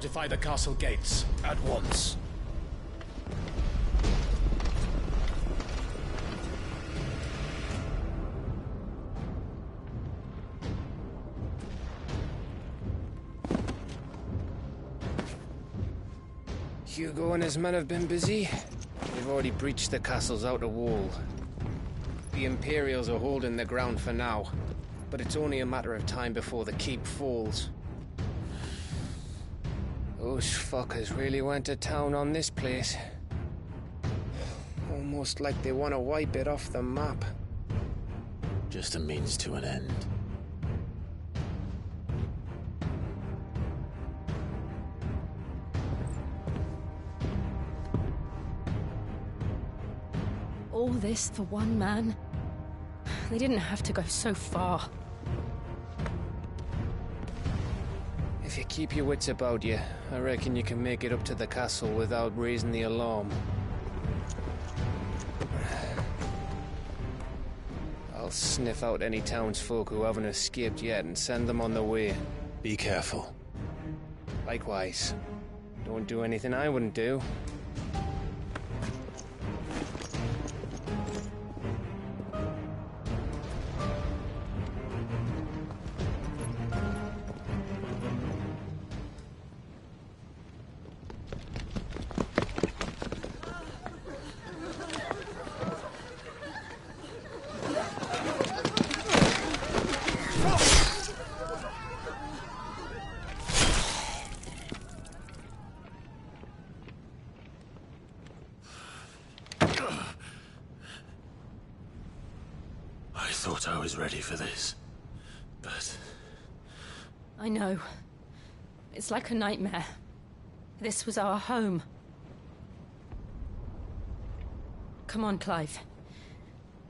fortify the castle gates at once. Hugo and his men have been busy. They've already breached the castle's outer wall. The Imperials are holding the ground for now, but it's only a matter of time before the keep falls. Those fuckers really went to town on this place. Almost like they want to wipe it off the map. Just a means to an end. All this for one man? They didn't have to go so far. If you keep your wits about you, I reckon you can make it up to the castle without raising the alarm. I'll sniff out any townsfolk who haven't escaped yet and send them on their way. Be careful. Likewise. Don't do anything I wouldn't do. I thought I was ready for this, but... I know. It's like a nightmare. This was our home. Come on, Clive.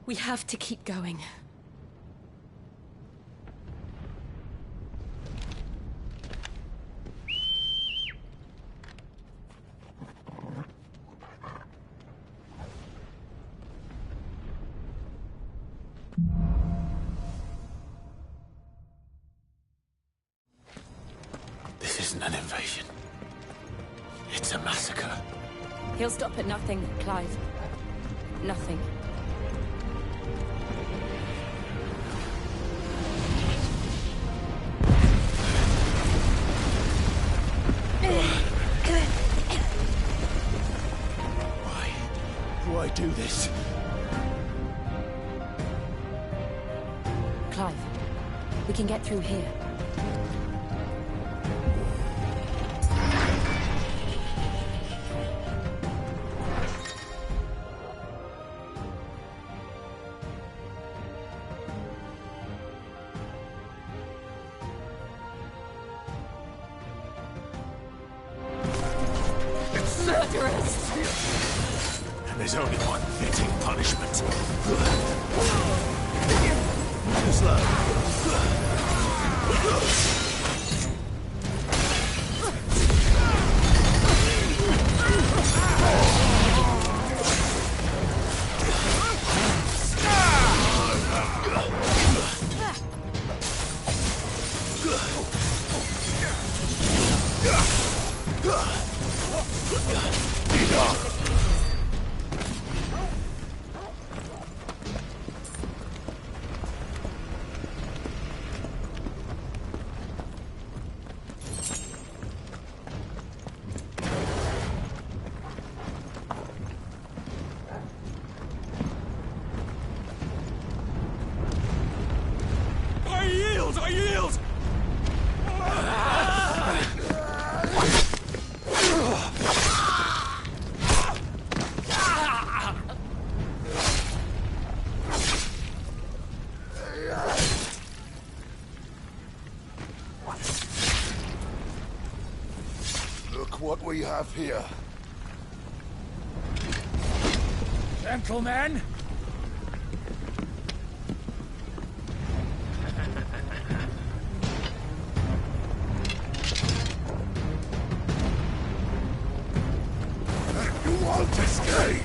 We have to keep going. This isn't an invasion. It's a massacre. He'll stop at nothing, Clive. Nothing. Why do I do this? Clive, we can get through here. And there's only one fitting punishment. Too slow. I yield! Look what we have here. Gentlemen! You won't escape!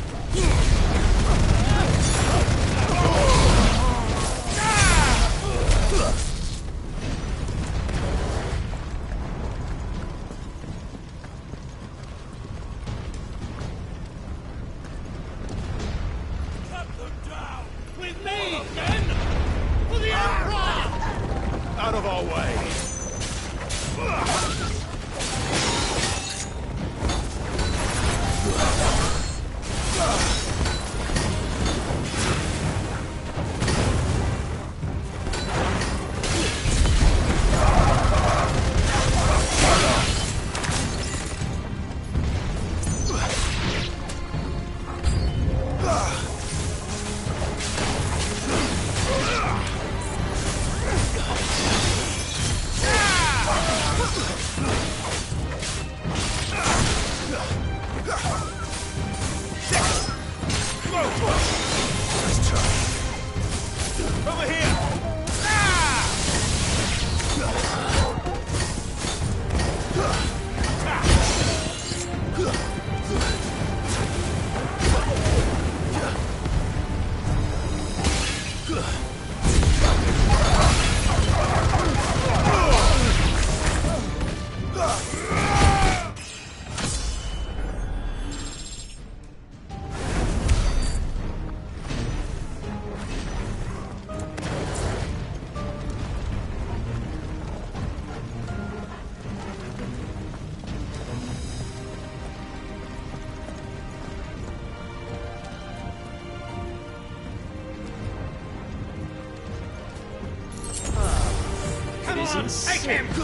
Take him! Give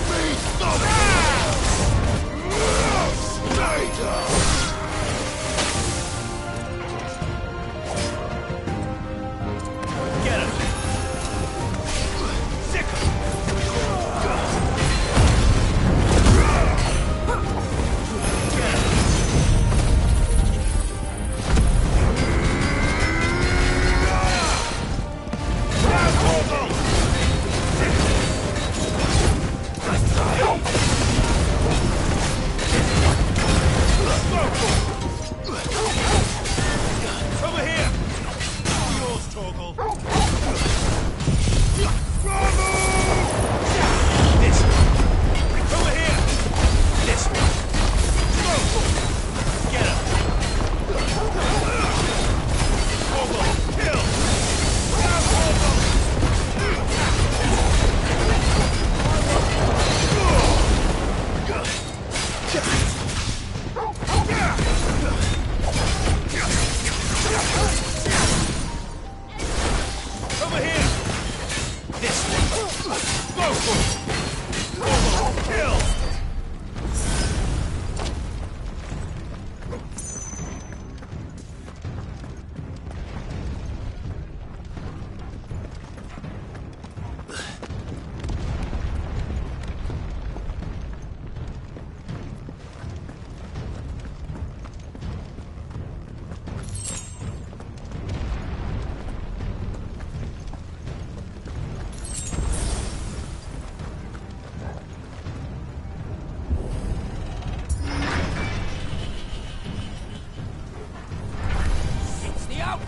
me something! Stay down! Get him! Sick him! Over here! Yours, Torgal. This one. Over here! This one. Get him! Torgal, kill! Over here! This one! Go for it! Torgal, kill!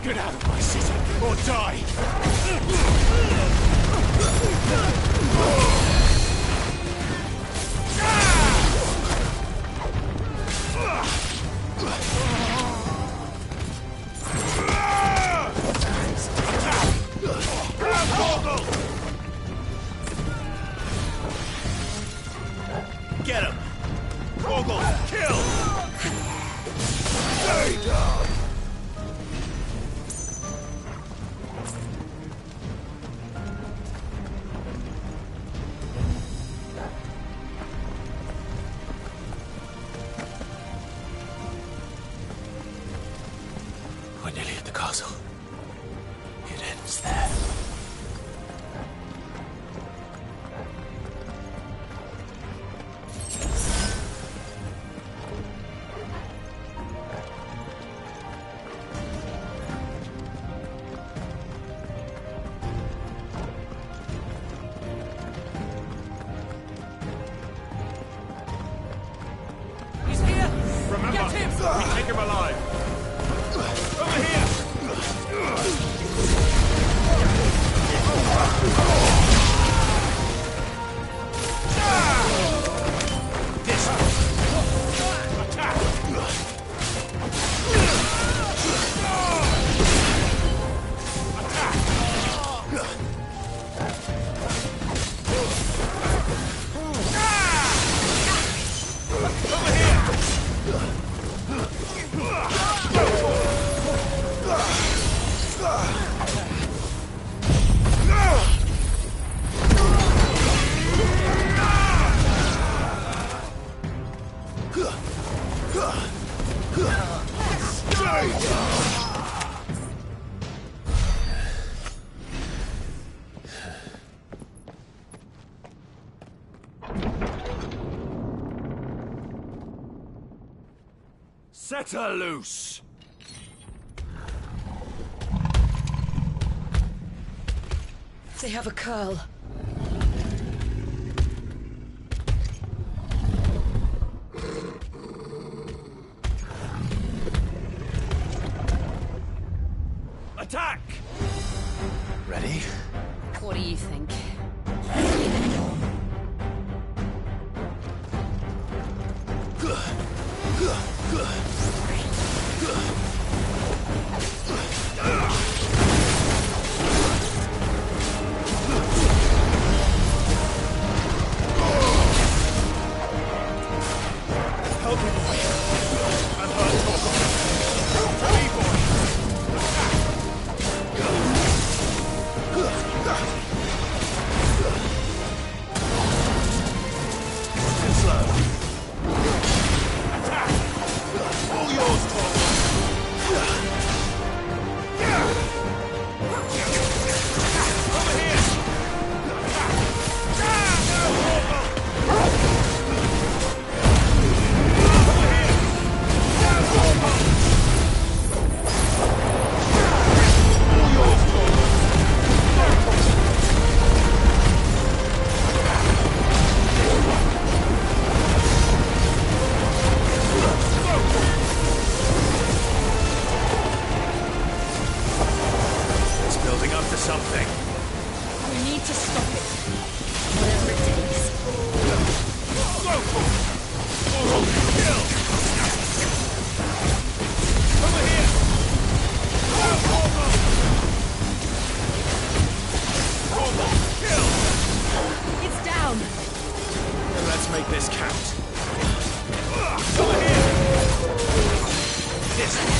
Get out of my city, or die! Get him! Torgal, kill! Stay down! We're nearly at the castle. It ends there. He's here! Remember, Get him! we take him alive! Over here! This one! Attack! Over here! Set her loose! They have a curl. Attack! Ready? What do you think? Help me, boy! And her, Torgal! building up to something. We need to stop it. Whatever it takes. Go for it! Kill! Over here! Kill! It's down. Let's make this count. Over here! This one.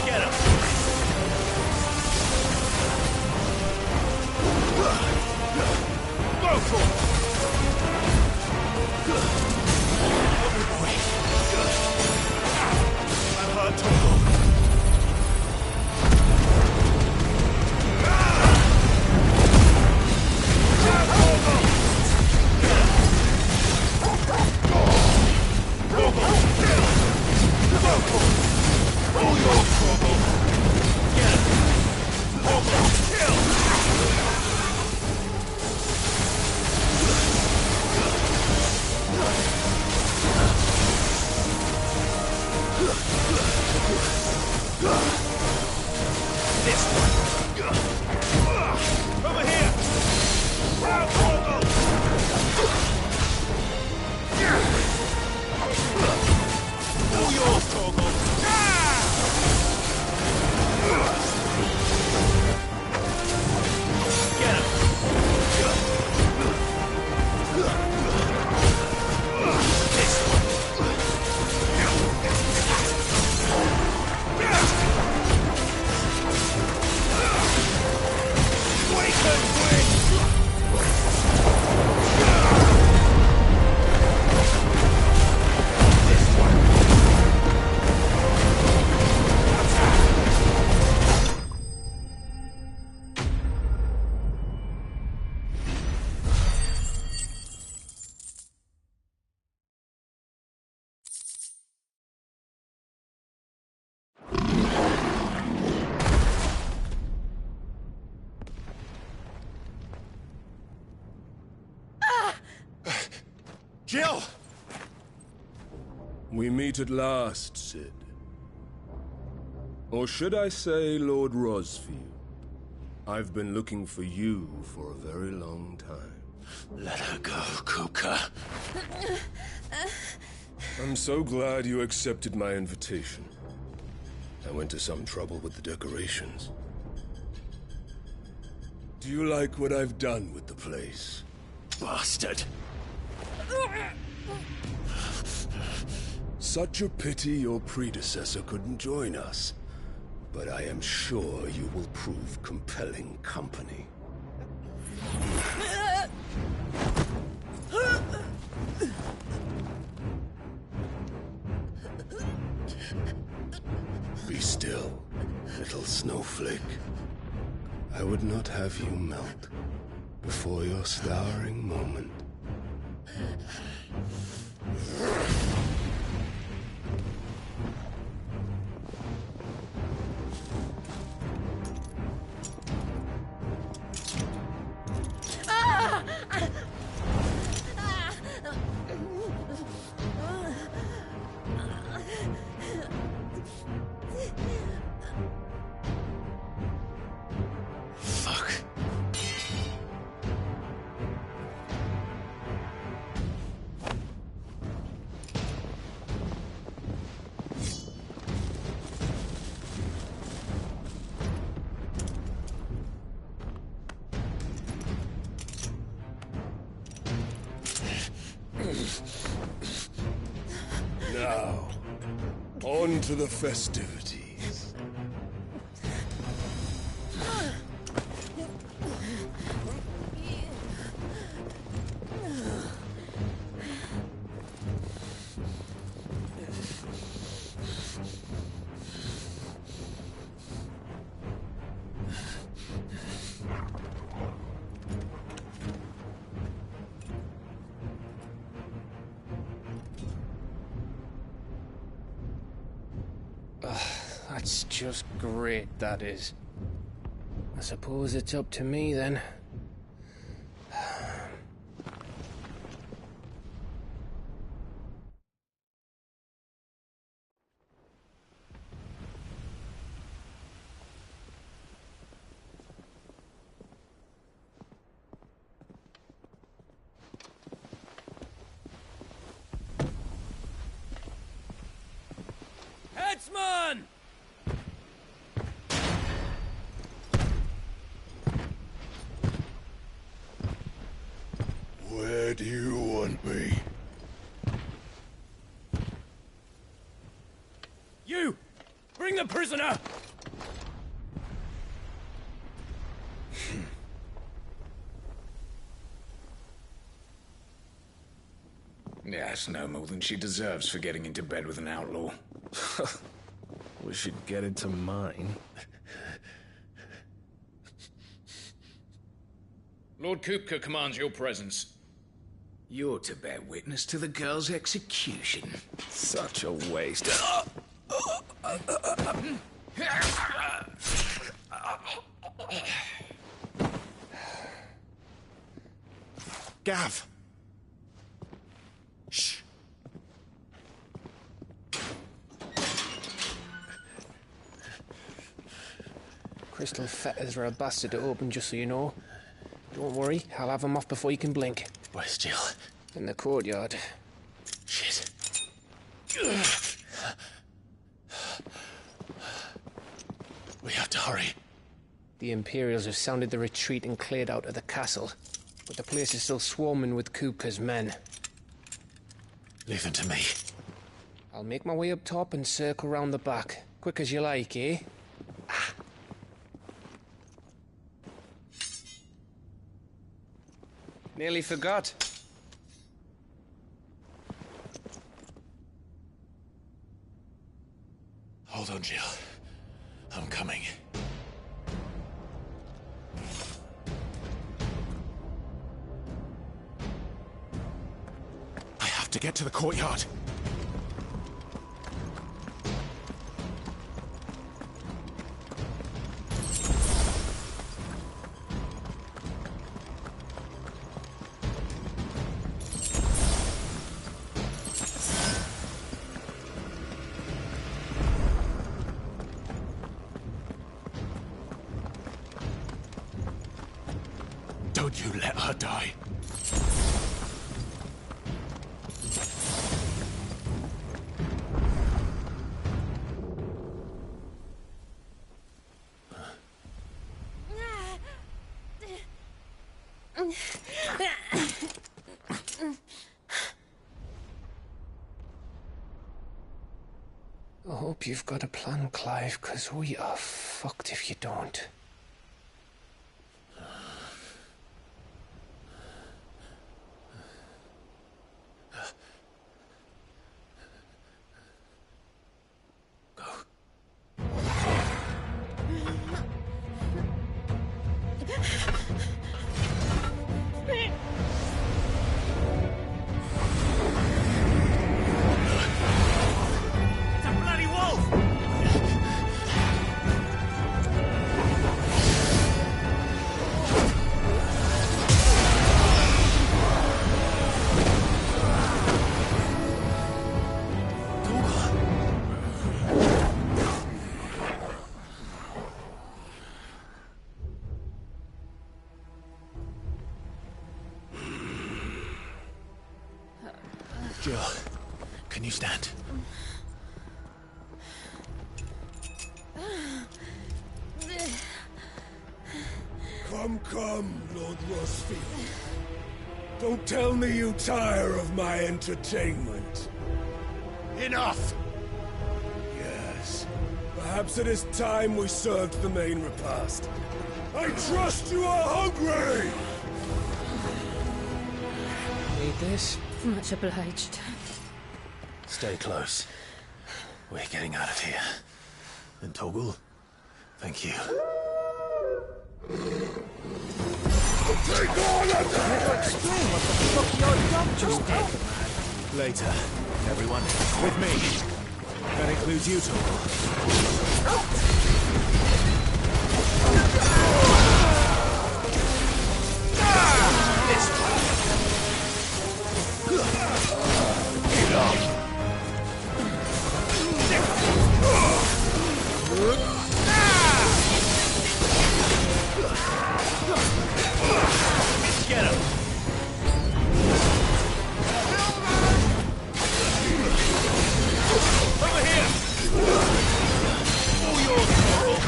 Get him! Go for it! I've heard Togo. Over here! All yours, Torgal! Get him! This one! Jill! We meet at last, Cid. Or should I say, Lord Rosfield? I've been looking for you for a very long time. Let her go, Kuka. I'm so glad you accepted my invitation. I went to some trouble with the decorations. Do you like what I've done with the place? Bastard. Such a pity your predecessor couldn't join us. But I am sure you will prove compelling company. Be still, little snowflake. I would not have you melt before your starring moment. Fuck. Now, on to the festivities. That's just great, that is. I suppose it's up to me then. Headsman! Where do you want me? You! Bring the prisoner! Yeah, it's no more than she deserves for getting into bed with an outlaw. We should get into mine. Lord Kupka commands your presence. You're to bear witness to the girl's execution. Such a waste. Gav! Shh. Crystal fetters are a bastard to open, just so you know. Don't worry, I'll have them off before you can blink. Where's Jill? In the courtyard. Shit. We have to hurry. The Imperials have sounded the retreat and cleared out of the castle, but the place is still swarming with Kupka's men. Leave them to me. I'll make my way up top and circle round the back. Quick as you like, eh? Nearly forgot. Hold on, Jill. I'm coming. I have to get to the courtyard. Don't you let her die. I hope you've got a plan, Clive, 'cause we are fucked if you don't. It's a bloody wolf! Jill, can you stand? Come, Lord Rosfield. Don't tell me you tire of my entertainment. Enough! Yes. Perhaps it is time we served the main repast. I trust you are hungry! Need this? Much obliged. Stay close. We're getting out of here. And Toggle, thank you. Take all of them! Explain what the fuck your job just did. Later, everyone. With me. That includes you, Torgal. Get him! Over here! All yours, Torgal!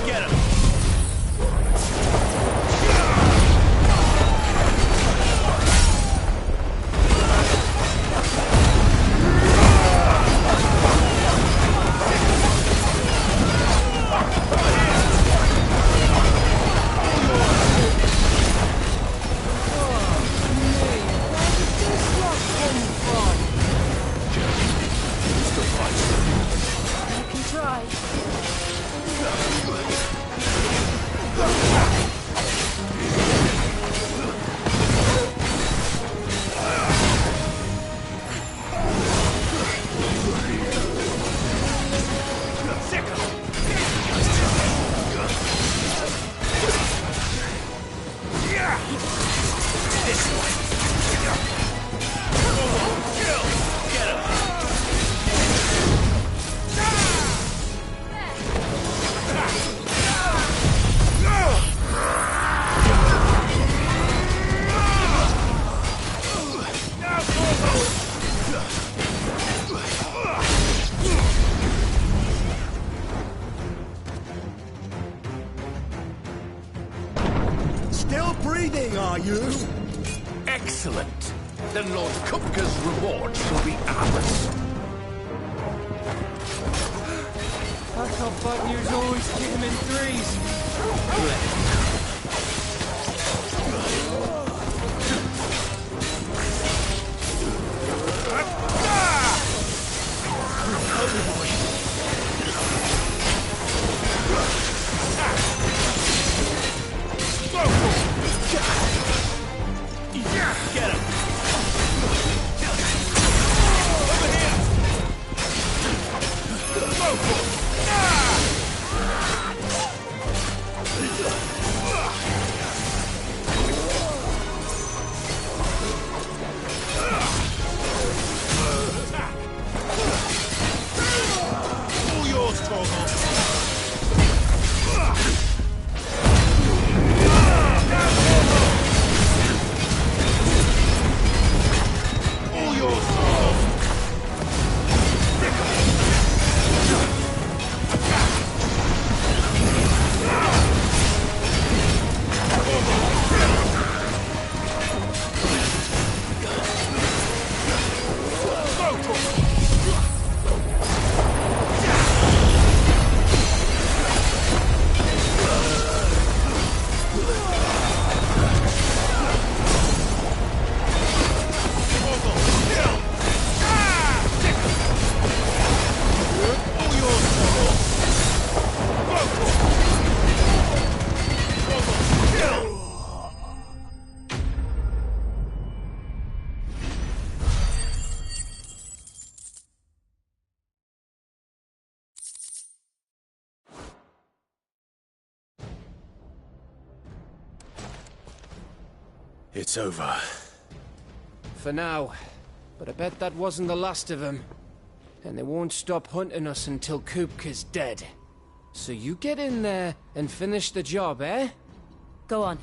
Get him! Still breathing, are you? Excellent. Then Lord Kupka's reward shall be ours. I thought Buccaneers always came in threes. Get him! All yours, Torgal! All yours, Torgal! It's over. For now. But I bet that wasn't the last of them. And they won't stop hunting us until Kupka's dead. So you get in there and finish the job, eh? Go on.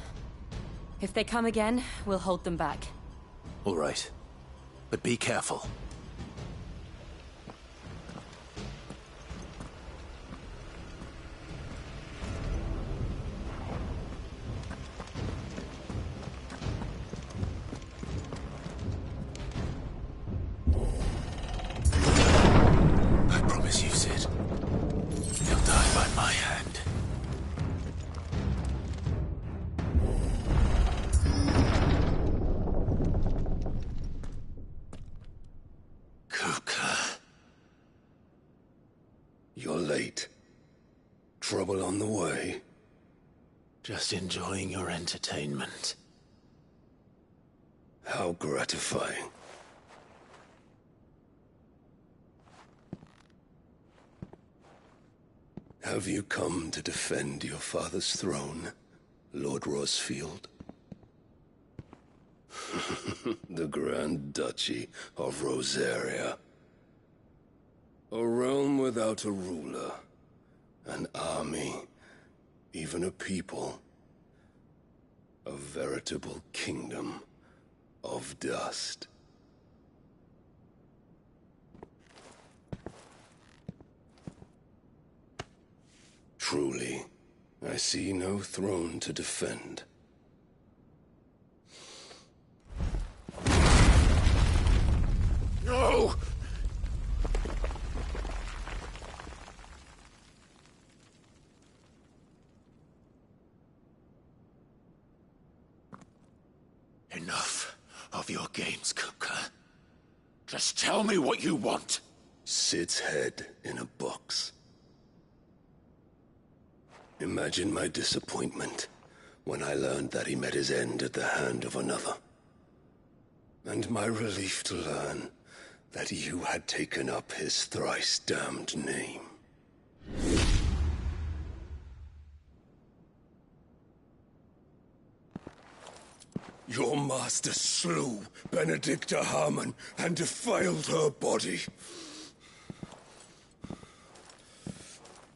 If they come again, we'll hold them back. All right. But be careful. I promise you, Sid. He'll die by my hand. Kupka. You're late. Trouble on the way. Just enjoying your entertainment. How gratifying. Have you come to defend your father's throne, Lord Rosfield? The Grand Duchy of Rosaria. A realm without a ruler, an army, even a people. A veritable kingdom of dust. Truly, I see no throne to defend. No! Enough of your games, Kupka. Just tell me what you want. Sid's head in a box. Imagine my disappointment when I learned that he met his end at the hand of another. And my relief to learn that you had taken up his thrice-damned name. Your master slew Benedicta Harmon and defiled her body.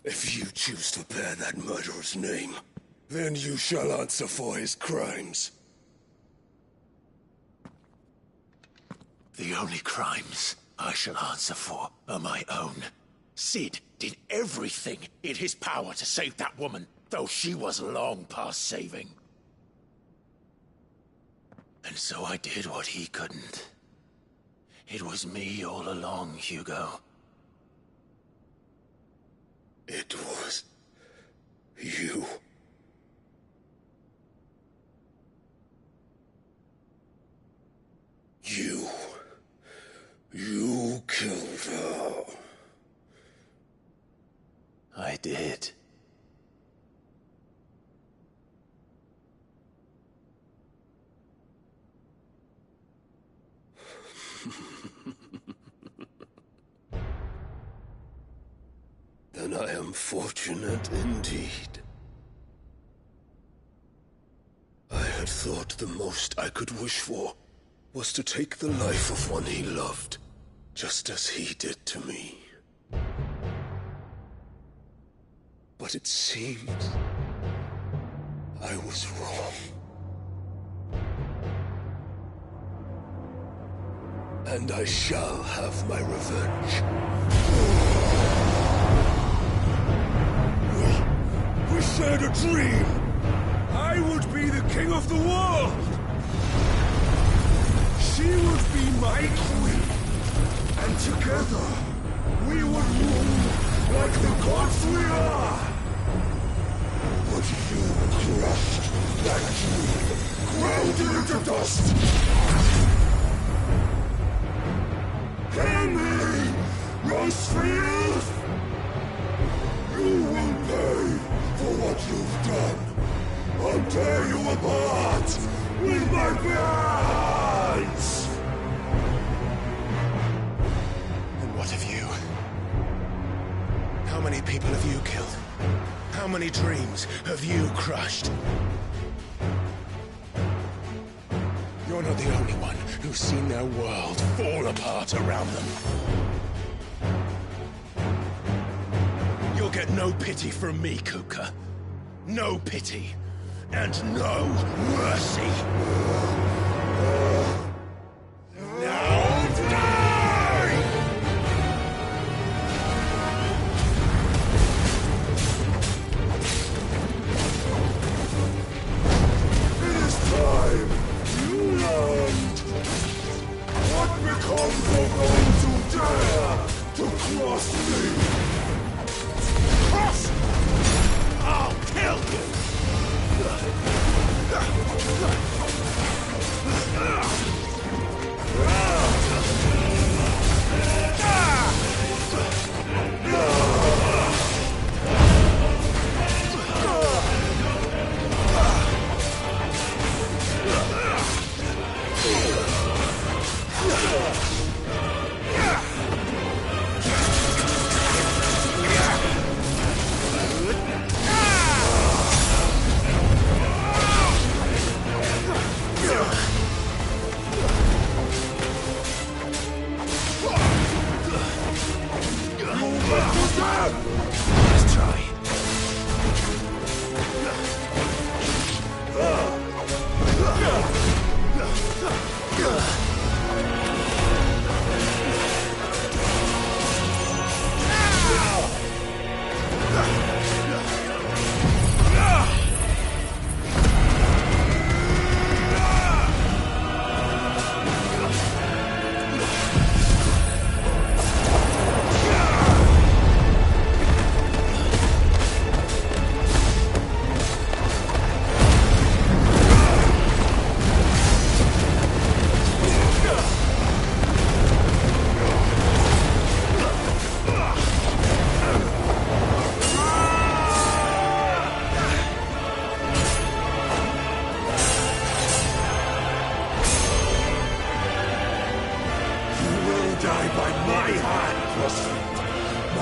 If you choose to bear that murderer's name, then you shall answer for his crimes. The only crimes I shall answer for are my own. Sid did everything in his power to save that woman, though she was long past saving. And so I did what he couldn't. It was me all along, Hugo. It was you. You killed her. I did. Then I am fortunate indeed. I had thought the most I could wish for was to take the life of one he loved, just as he did to me. But it seems I was wrong. And I shall have my revenge. We shared a dream. I would be the king of the world. She would be my queen. And together, we would rule like the gods we are. But you crushed that dream, ground it into dust. Hear me, Rosfield! You will pay for what you've done. I'll tear you apart with my hands! And what of you? How many people have you killed? How many dreams have you crushed? You're not the only one who's seen their world fall apart around them. You'll get no pity from me, Kupka. No pity. And no mercy. Now die! It is time you learned what becomes of those who dare to cross me. Cross! I'll kill you!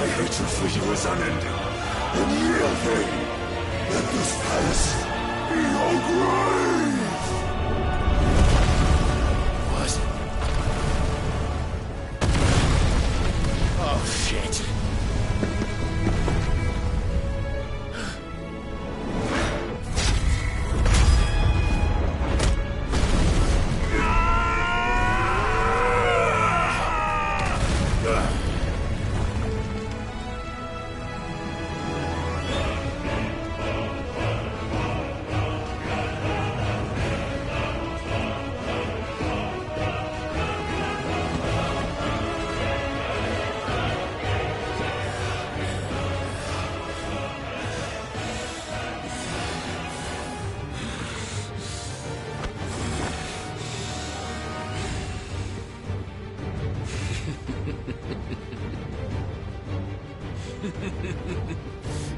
My hatred for you is unending. And yield me. Let this palace be your grave! What? Oh, shit.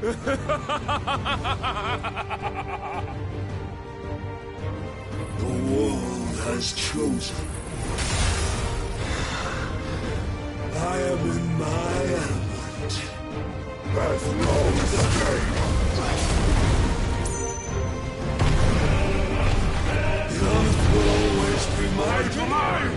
The world has chosen. I am in my element. As long as the day. The earth will always be my domain!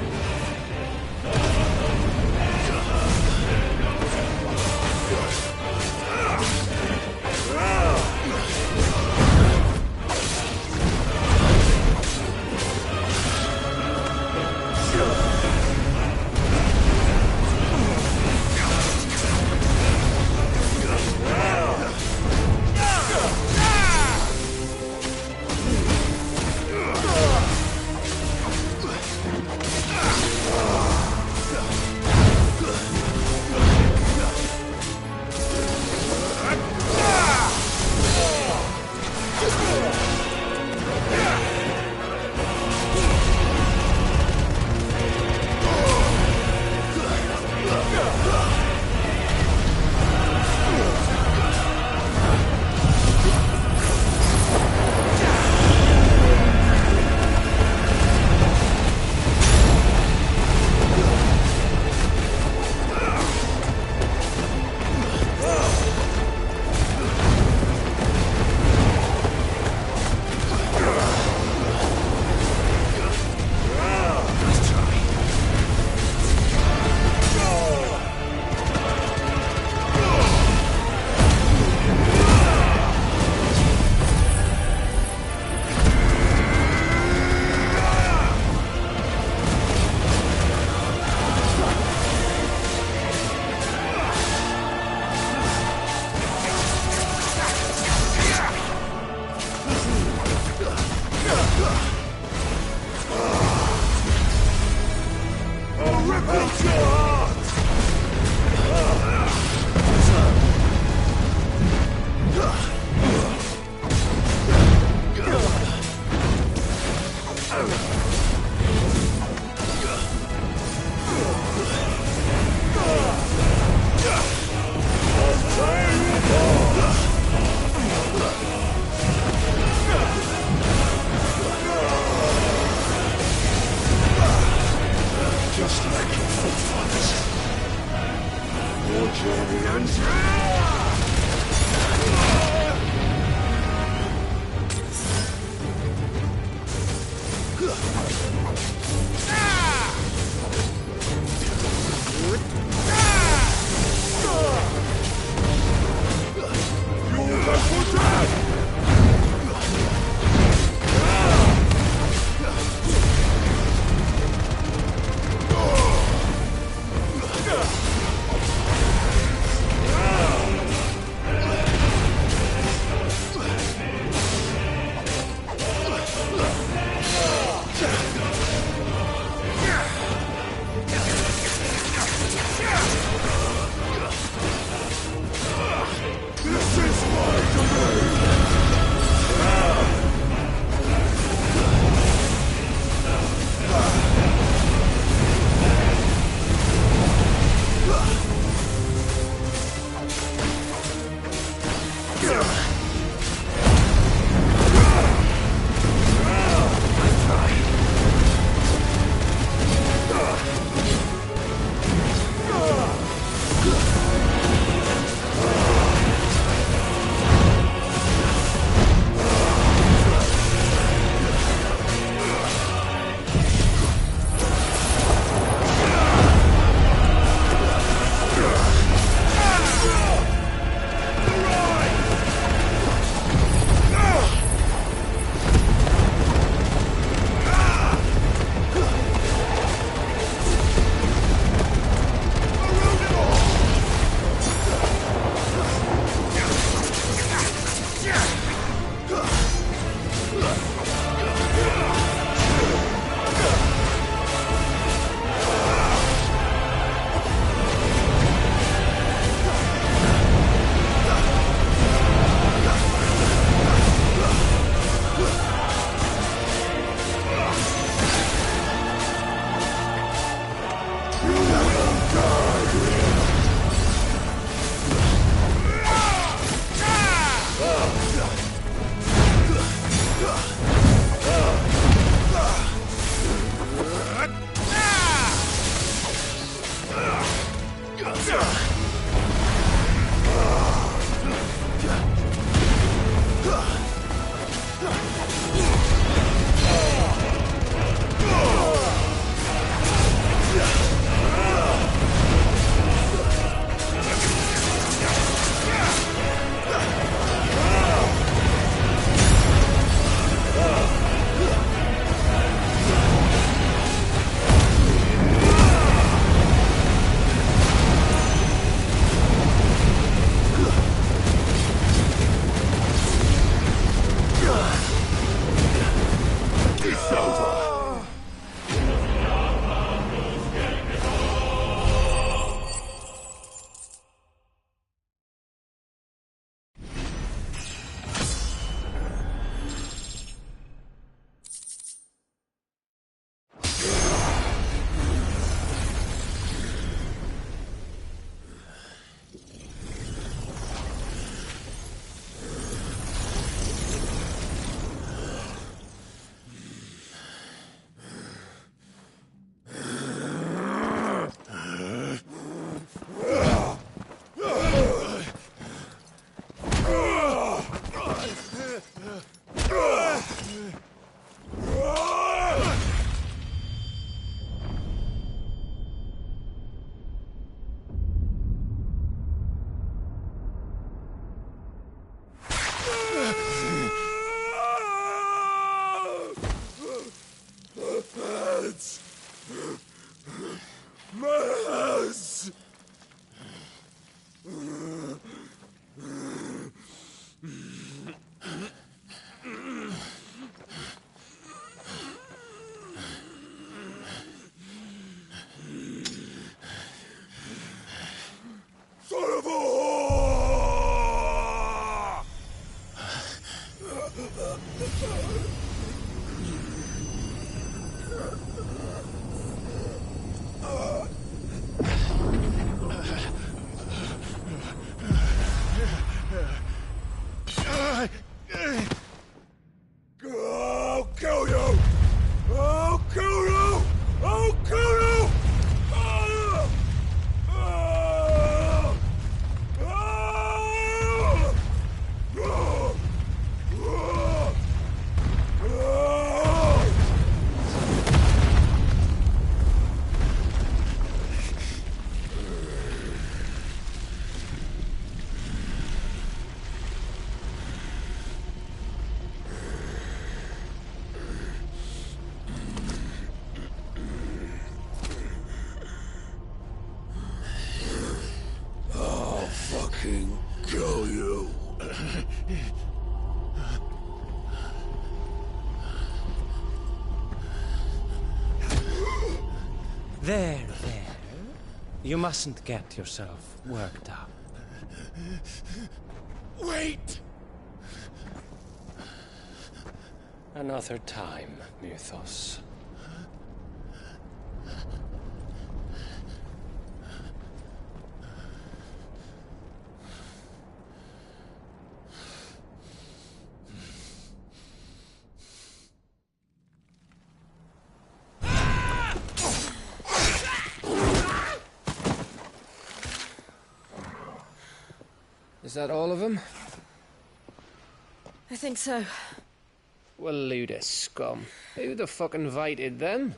is over. Kill you. There. You mustn't get yourself worked up. Wait! Another time, Mythos. Is that all of them? I think so. Well, load of scum. Who the fuck invited them?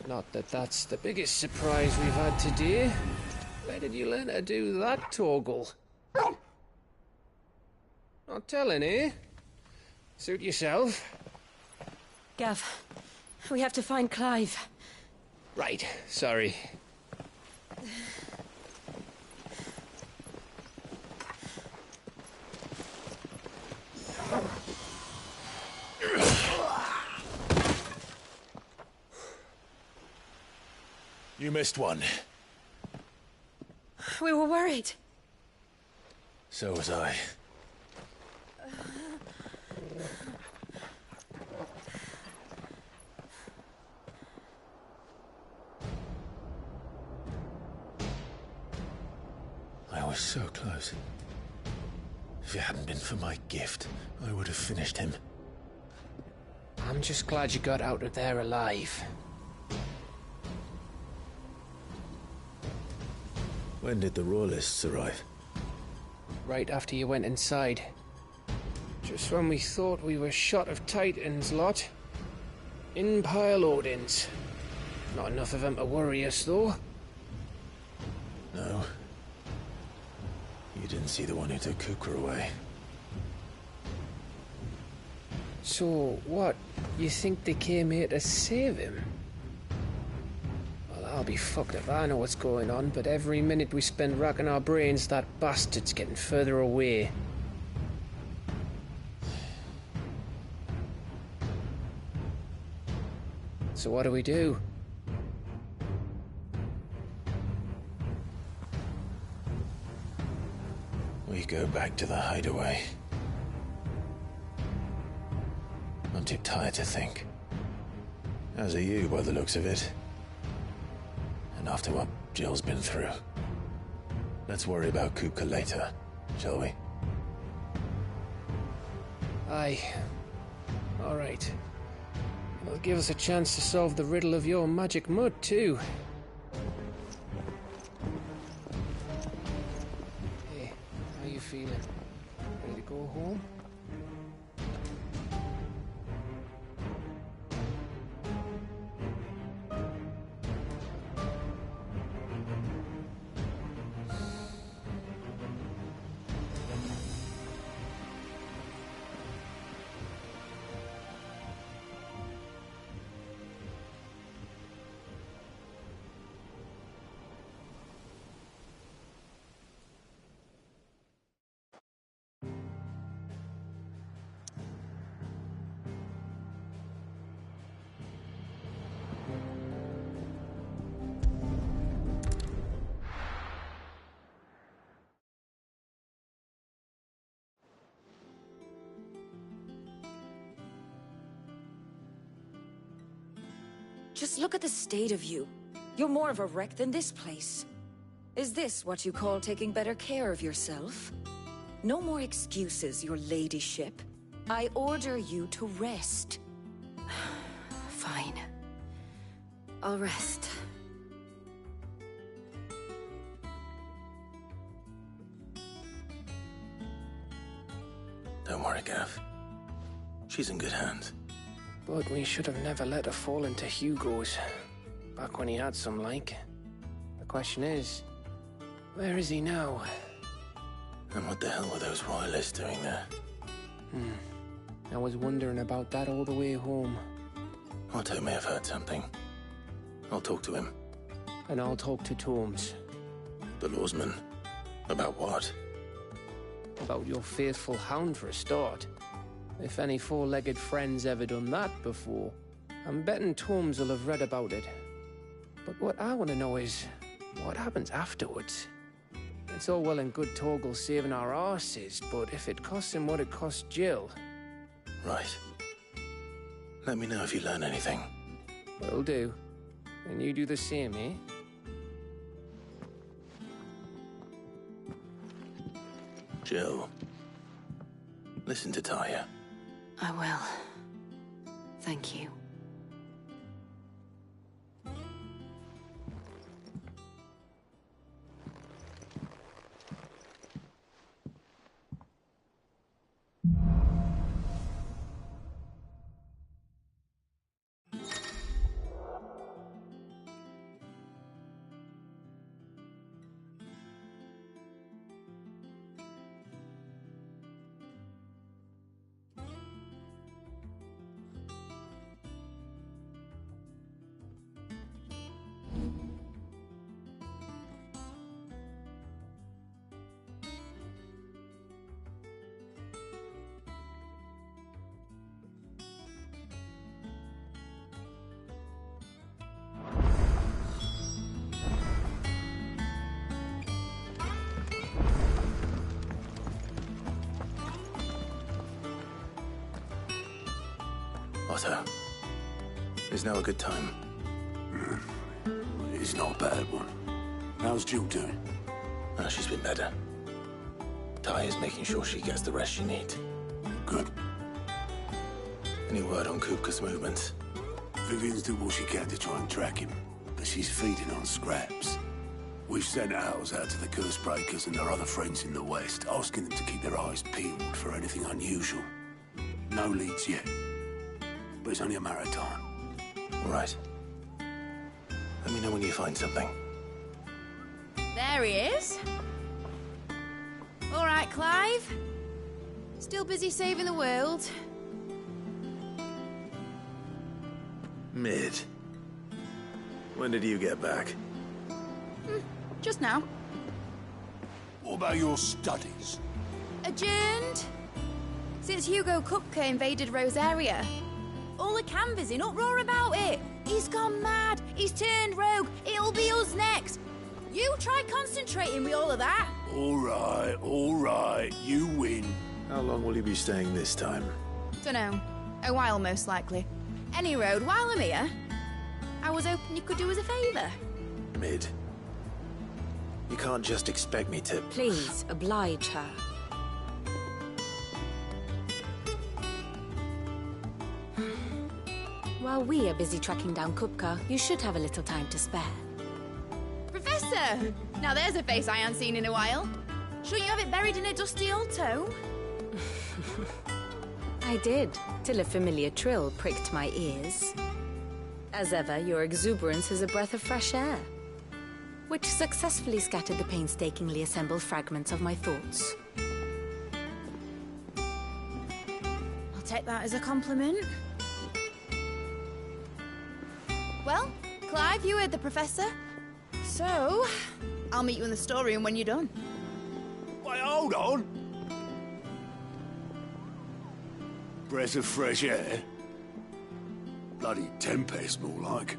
Not that that's the biggest surprise we've had today. Where did you learn to do that, Torgal? Not telling, eh? Suit yourself. Gav, we have to find Clive. Right, sorry. You missed one. We were worried. So was I. I was so close. If it hadn't been for my gift, I would have finished him. I'm just glad you got out of there alive. When did the Royalists arrive? Right after you went inside. Just when we thought we were shot of Titans, lot. In pile Odins. Not enough of them to worry us, though. No. You didn't see the one who took Kupka away. So, what? You think they came here to save him? Well, I'll be fucked if I know what's going on, but every minute we spend racking our brains, that bastard's getting further away. So what do we do? We go back to the hideaway. I'm too tired to think. As are you, by the looks of it. And after what Jill's been through. Let's worry about Kupka later, shall we? Aye. All right. It'll give us a chance to solve the riddle of your magic mud, too. Hey, how you feeling? Ready to go home? Just look at the state of you. You're more of a wreck than this place. Is this what you call taking better care of yourself? No more excuses, your ladyship. I order you to rest. Fine. I'll rest. Don't worry, Gav. She's in good hands. But we should have never let her fall into Hugo's. Back when he had some like. The question is, where is he now? And what the hell were those royalists doing there? I was wondering about that all the way home. Otto may have heard something. I'll talk to him. And I'll talk to Torms. The lawsman. About what? About your faithful hound for a start. If any four-legged friend's ever done that before, I'm betting Torms will have read about it. But what I want to know is, what happens afterwards? It's all well and good Torgal saving our arses, but if it costs him what it cost Jill... Right. Let me know if you learn anything. Will do. And you do the same, eh? Jill. Listen to Taya. I will. Thank you. Otto. Is now a good time? It's not a bad one. How's Jill doing? Oh, she's been better. Taya's making sure she gets the rest she needs. Good. Any word on Kupka's movements? Vivian's doing what she can to try and track him, but she's feeding on scraps. We've sent ours out to the Cursebreakers and their other friends in the West, asking them to keep their eyes peeled for anything unusual. No leads yet, but it's only a matter of time. All right. Let me know when you find something. There he is. All right, Clive. Still busy saving the world? Mid. When did you get back? Just now. What about your studies? Adjourned? Since Hugo Kupka invaded Rosaria. All the canvassing uproar about it. He's gone mad. He's turned rogue. It'll be us next. You try concentrating with all of that. All right. You win. How long will you be staying this time? Dunno. A while, most likely. Any road, while I'm here, I was hoping you could do us a favour. Mid. You can't just expect me to... Please, oblige her. While we are busy tracking down Kupka, you should have a little time to spare. Professor! Now there's a face I haven't seen in a while. Shouldn't you have it buried in a dusty old tome? I did, till a familiar trill pricked my ears. As ever, your exuberance is a breath of fresh air, which successfully scattered the painstakingly assembled fragments of my thoughts. I'll take that as a compliment. Well, Clive, you heard the Professor. So, I'll meet you in the storeroom when you're done. Wait, hold on. Breath of fresh air? Bloody tempest, more like.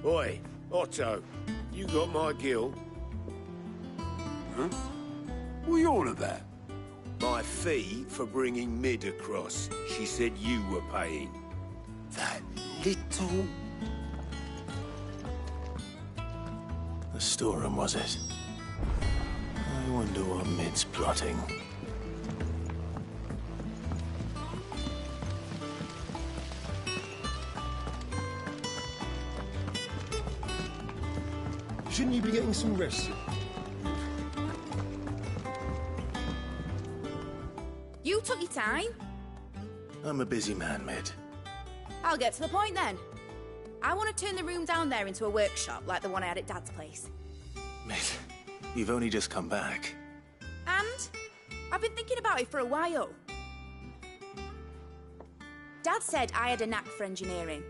Oi, Otto, you got my gill? Huh? What are you on about? My fee for bringing Mid across. She said you were paying. That little... The storeroom, was it? I wonder what Mid's plotting. Shouldn't you be getting some rest? You took your time. I'm a busy man, Mid. I'll get to the point then. I want to turn the room down there into a workshop like the one I had at Dad's place. Mid, you've only just come back. And I've been thinking about it for a while. Dad said I had a knack for engineering.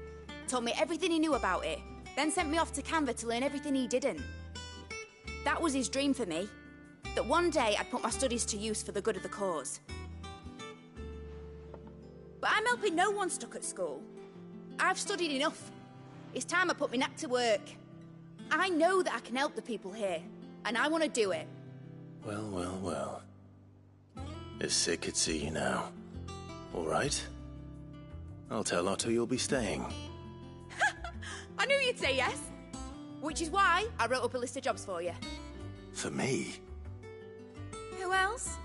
Told me everything he knew about it. Then sent me off to Canva to learn everything he didn't. That was his dream for me. That one day I'd put my studies to use for the good of the cause. But I'm helping no one stuck at school. I've studied enough. It's time I put my knack to work. I know that I can help the people here, and I want to do it. Well. It's sick at sea now. All right. I'll tell Otto you'll be staying. I knew you'd say yes. Which is why I wrote up a list of jobs for you. For me? Who else?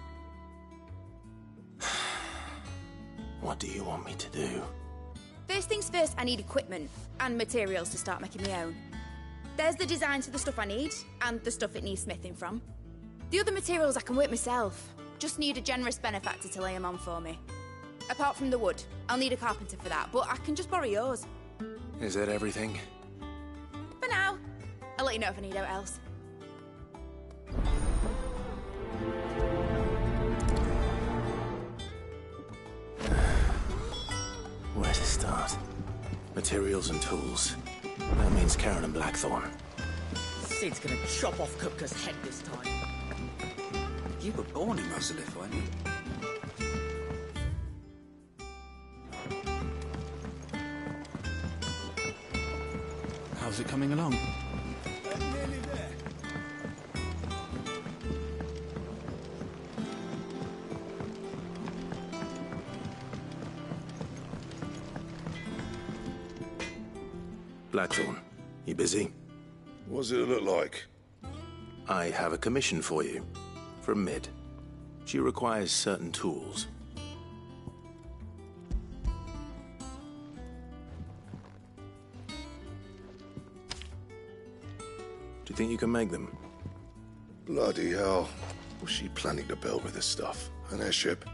What do you want me to do? First things first, I need equipment and materials to start making my own. There's the designs for the stuff I need, and the stuff it needs smithing from. The other materials I can work myself. Just need a generous benefactor to lay them on for me. Apart from the wood, I'll need a carpenter for that, but I can just borrow yours. Is that everything? For now. I'll let you know if I need out else. Where to start? Materials and tools. That means Karen and Blackthorn. Sid's gonna chop off Kupka's head this time. You were born in Rosalith, weren't you? How's it coming along? Nearly there. Blackthorn, you busy? What's it look like? I have a commission for you. From Mid. She requires certain tools. Do you think you can make them? Bloody hell. What's she planning to build with this stuff? An airship?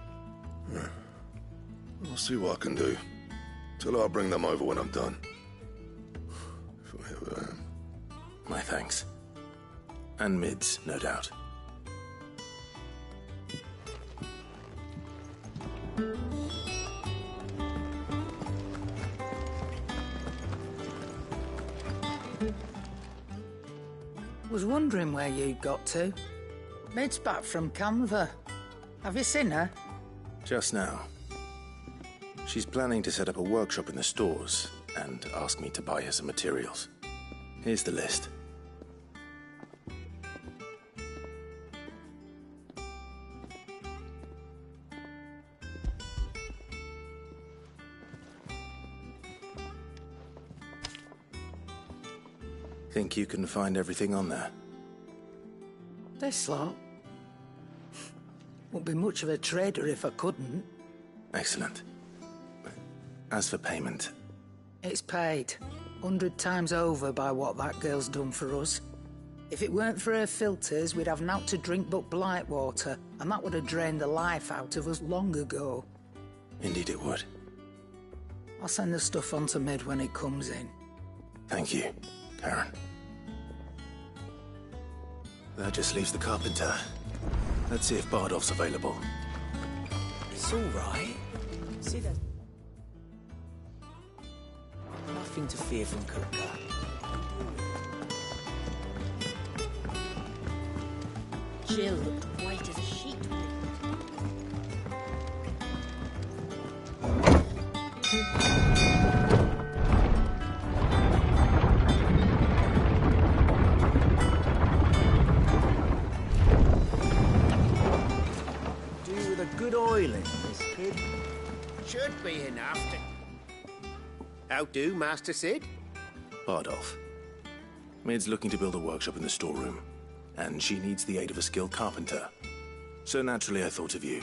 I'll see what I can do. Tell her I'll bring them over when I'm done. If I ever am. My thanks. And Mid's, no doubt. Was wondering where you got to. Mid's back from Canva. Have you seen her? Just now. She's planning to set up a workshop in the stores and ask me to buy her some materials. Here's the list. Think you can find everything on there? This lot? Wouldn't be much of a trader if I couldn't. Excellent. As for payment... It's paid. 100 times over by what that girl's done for us. If it weren't for her filters, we'd have naught to drink but blight water, and that would have drained the life out of us long ago. Indeed it would. I'll send the stuff on to Mid when it comes in. Thank you, Karen. That just leaves the carpenter. Let's see if Bardolph's available. It's all right. See that? Nothing to fear from Kupka. Jill looked white as a sheet. Do with a good oiling, Miss Kid. Should be enough to... How do, Master Sid? Bardolph. Mid's looking to build a workshop in the storeroom, and she needs the aid of a skilled carpenter. So naturally I thought of you.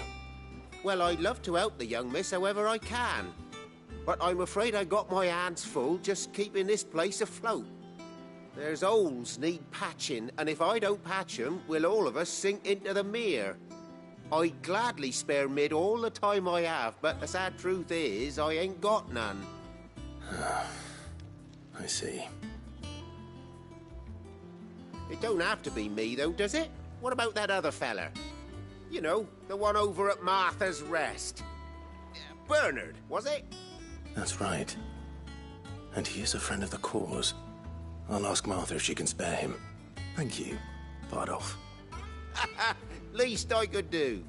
Well, I'd love to help the young miss however I can. But I'm afraid I got my hands full just keeping this place afloat. There's holes need patching, and if I don't patch them, we'll all of us sink into the mere. I'd gladly spare Mid all the time I have, but the sad truth is, I ain't got none. I see. It don't have to be me, though, does it? What about that other fella? You know, the one over at Martha's Rest. Bernard, was it? That's right. And he is a friend of the cause. I'll ask Martha if she can spare him. Thank you, Bardolph. Least I could do.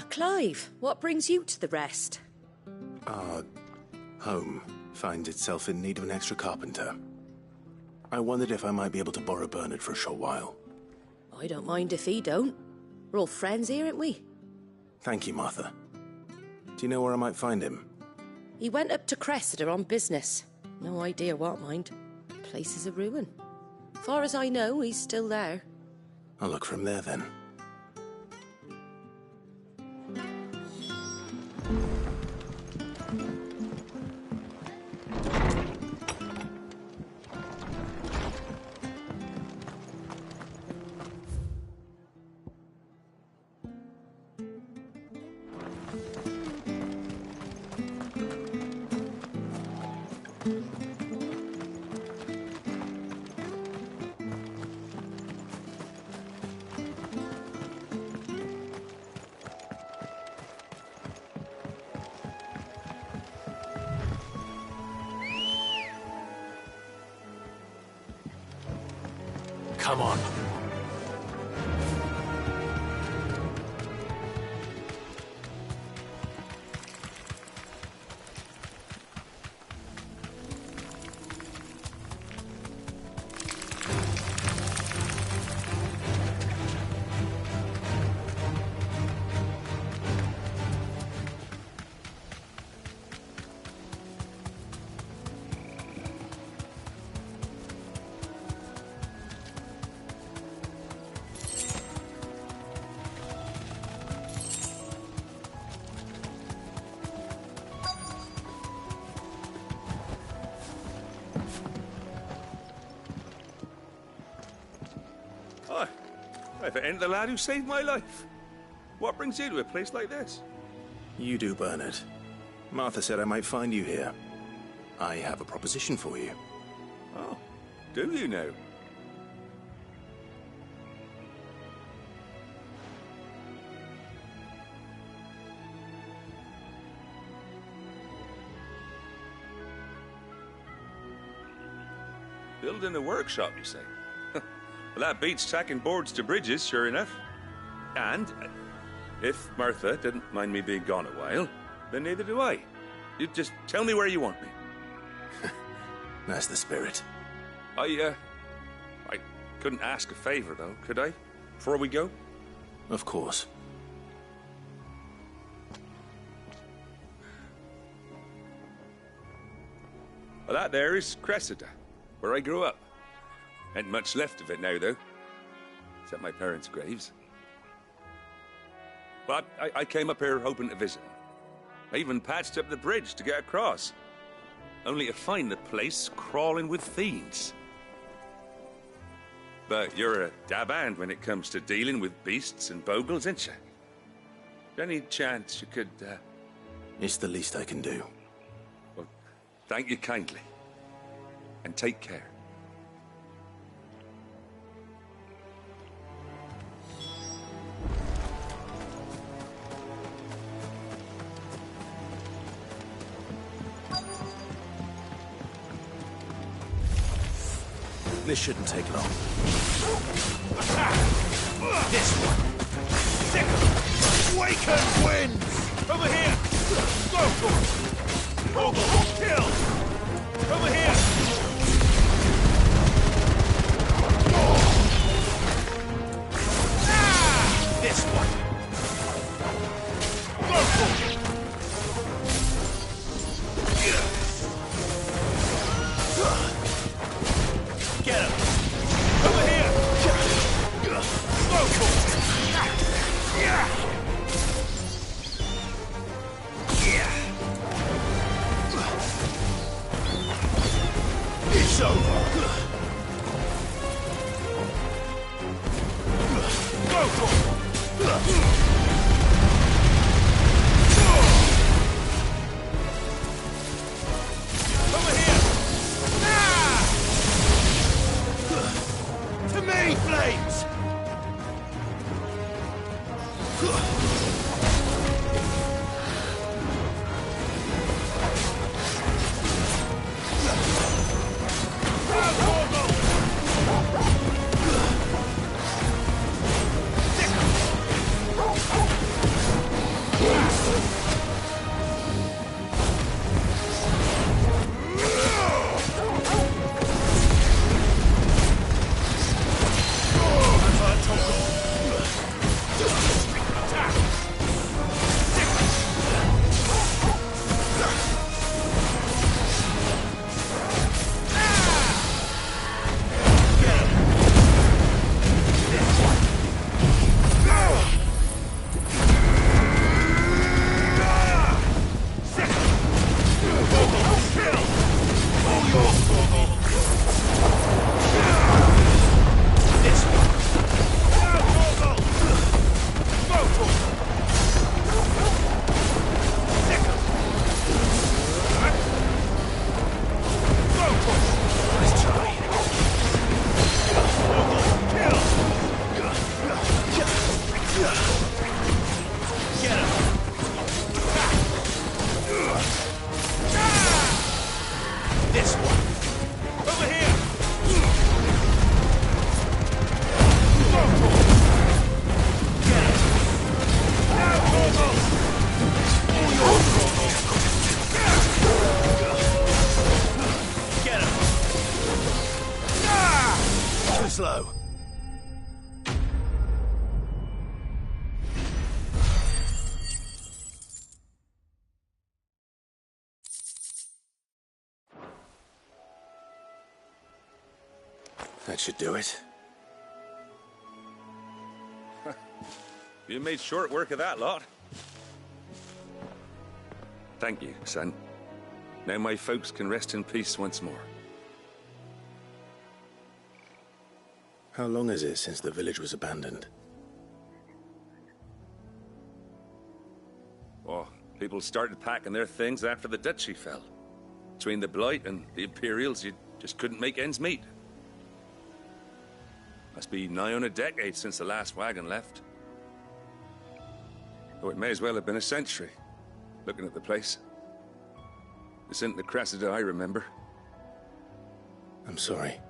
Clive, what brings you to the Rest? Our home finds itself in need of an extra carpenter. I wondered if I might be able to borrow Bernard for a short while. I don't mind if he don't. We're all friends here, aren't we? Thank you, Martha. Do you know where I might find him? He went up to Cressida on business. No idea what, mind. Place is a ruin. Far as I know, he's still there. I'll look for him there, then. Come on. If it ain't the lad who saved my life. What brings you to a place like this? You do, Bernard. Martha said I might find you here. I have a proposition for you. Oh, do you now? Building a workshop, you say? Well, that beats tacking boards to bridges, sure enough. And if Martha didn't mind me being gone a while, then neither do I. You just tell me where you want me. That's the spirit. I couldn't ask a favor, though, could I? Before we go? Of course. Well, that there is Cressida, where I grew up. Ain't much left of it now, though. Except my parents' graves. But I came up here hoping to visit them. I even patched up the bridge to get across. Only to find the place crawling with fiends. But you're a dab hand when it comes to dealing with beasts and bogles, ain't you? Any chance you could, It's the least I can do. Well, thank you kindly. And take care. This shouldn't take long. This one. Waken winds! Over here! Go for it! Bogle, kill! Over here! This one. Go for it! Get him! Over here! Go for it! It's over! Go for it! Over here! To me, flames! Slow. That should do it. You made short work of that lot. Thank you, son. Now my folks can rest in peace once more. How long is it since the village was abandoned? Oh, people started packing their things after the duchy fell. Between the Blight and the Imperials, you just couldn't make ends meet. Must be nigh on a decade since the last wagon left. Oh, it may as well have been a century, looking at the place. This isn't the Cressida I remember. I'm sorry.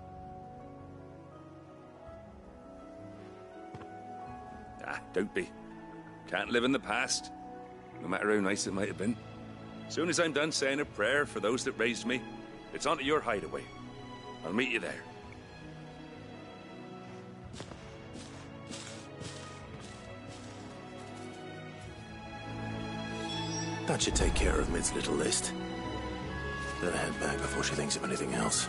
Ah, don't be. Can't live in the past, no matter how nice it might have been. Soon as I'm done saying a prayer for those that raised me, it's on to your hideaway. I'll meet you there. That should take care of Mid's little list. Better head back before she thinks of anything else.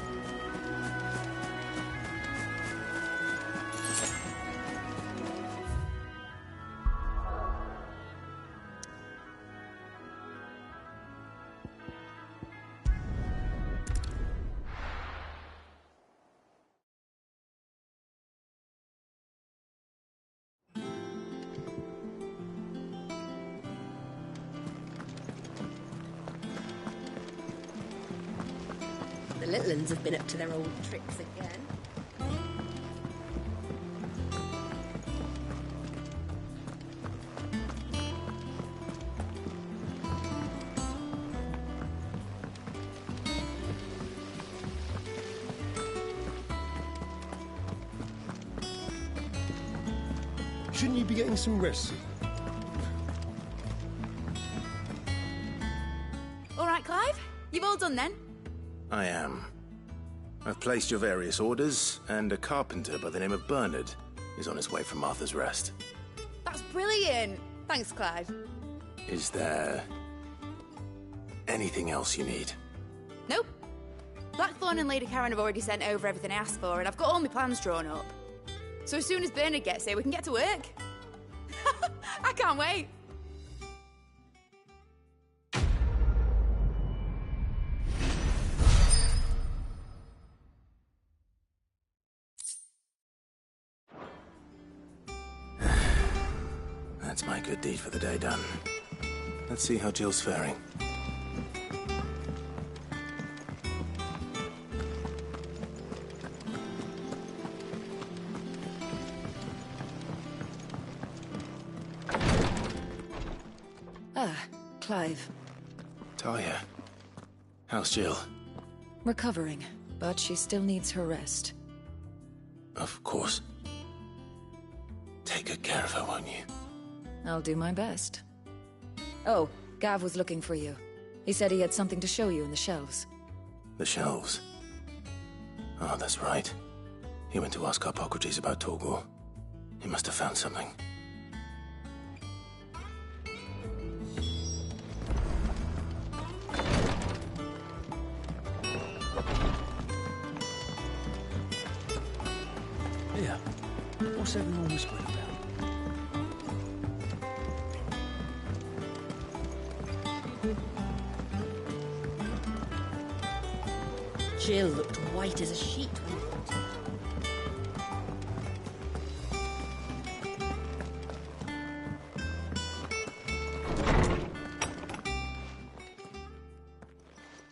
The little uns have been up to their old tricks again. Shouldn't you be getting some rest? All right, Clive. You've all done then? I am. I've placed your various orders, and a carpenter by the name of Bernard is on his way from Martha's Rest. That's brilliant. Thanks, Clive. Is there anything else you need? Nope. Blackthorn and Lady Karen have already sent over everything I asked for, and I've got all my plans drawn up. So as soon as Bernard gets here, we can get to work. I can't wait. That's my good deed for the day done. Let's see how Jill's faring. Ah, Clive. Talia. How's Jill? Recovering, but she still needs her rest. Of course. Take good care of her, won't you? I'll do my best. Oh, Gav was looking for you. He said he had something to show you in the shelves. The shelves? Oh, that's right. He went to ask Harpocrates about Torgor. He must have found something. Yeah. What's everyone whispering about? Jill looked white as a sheet when he walked in.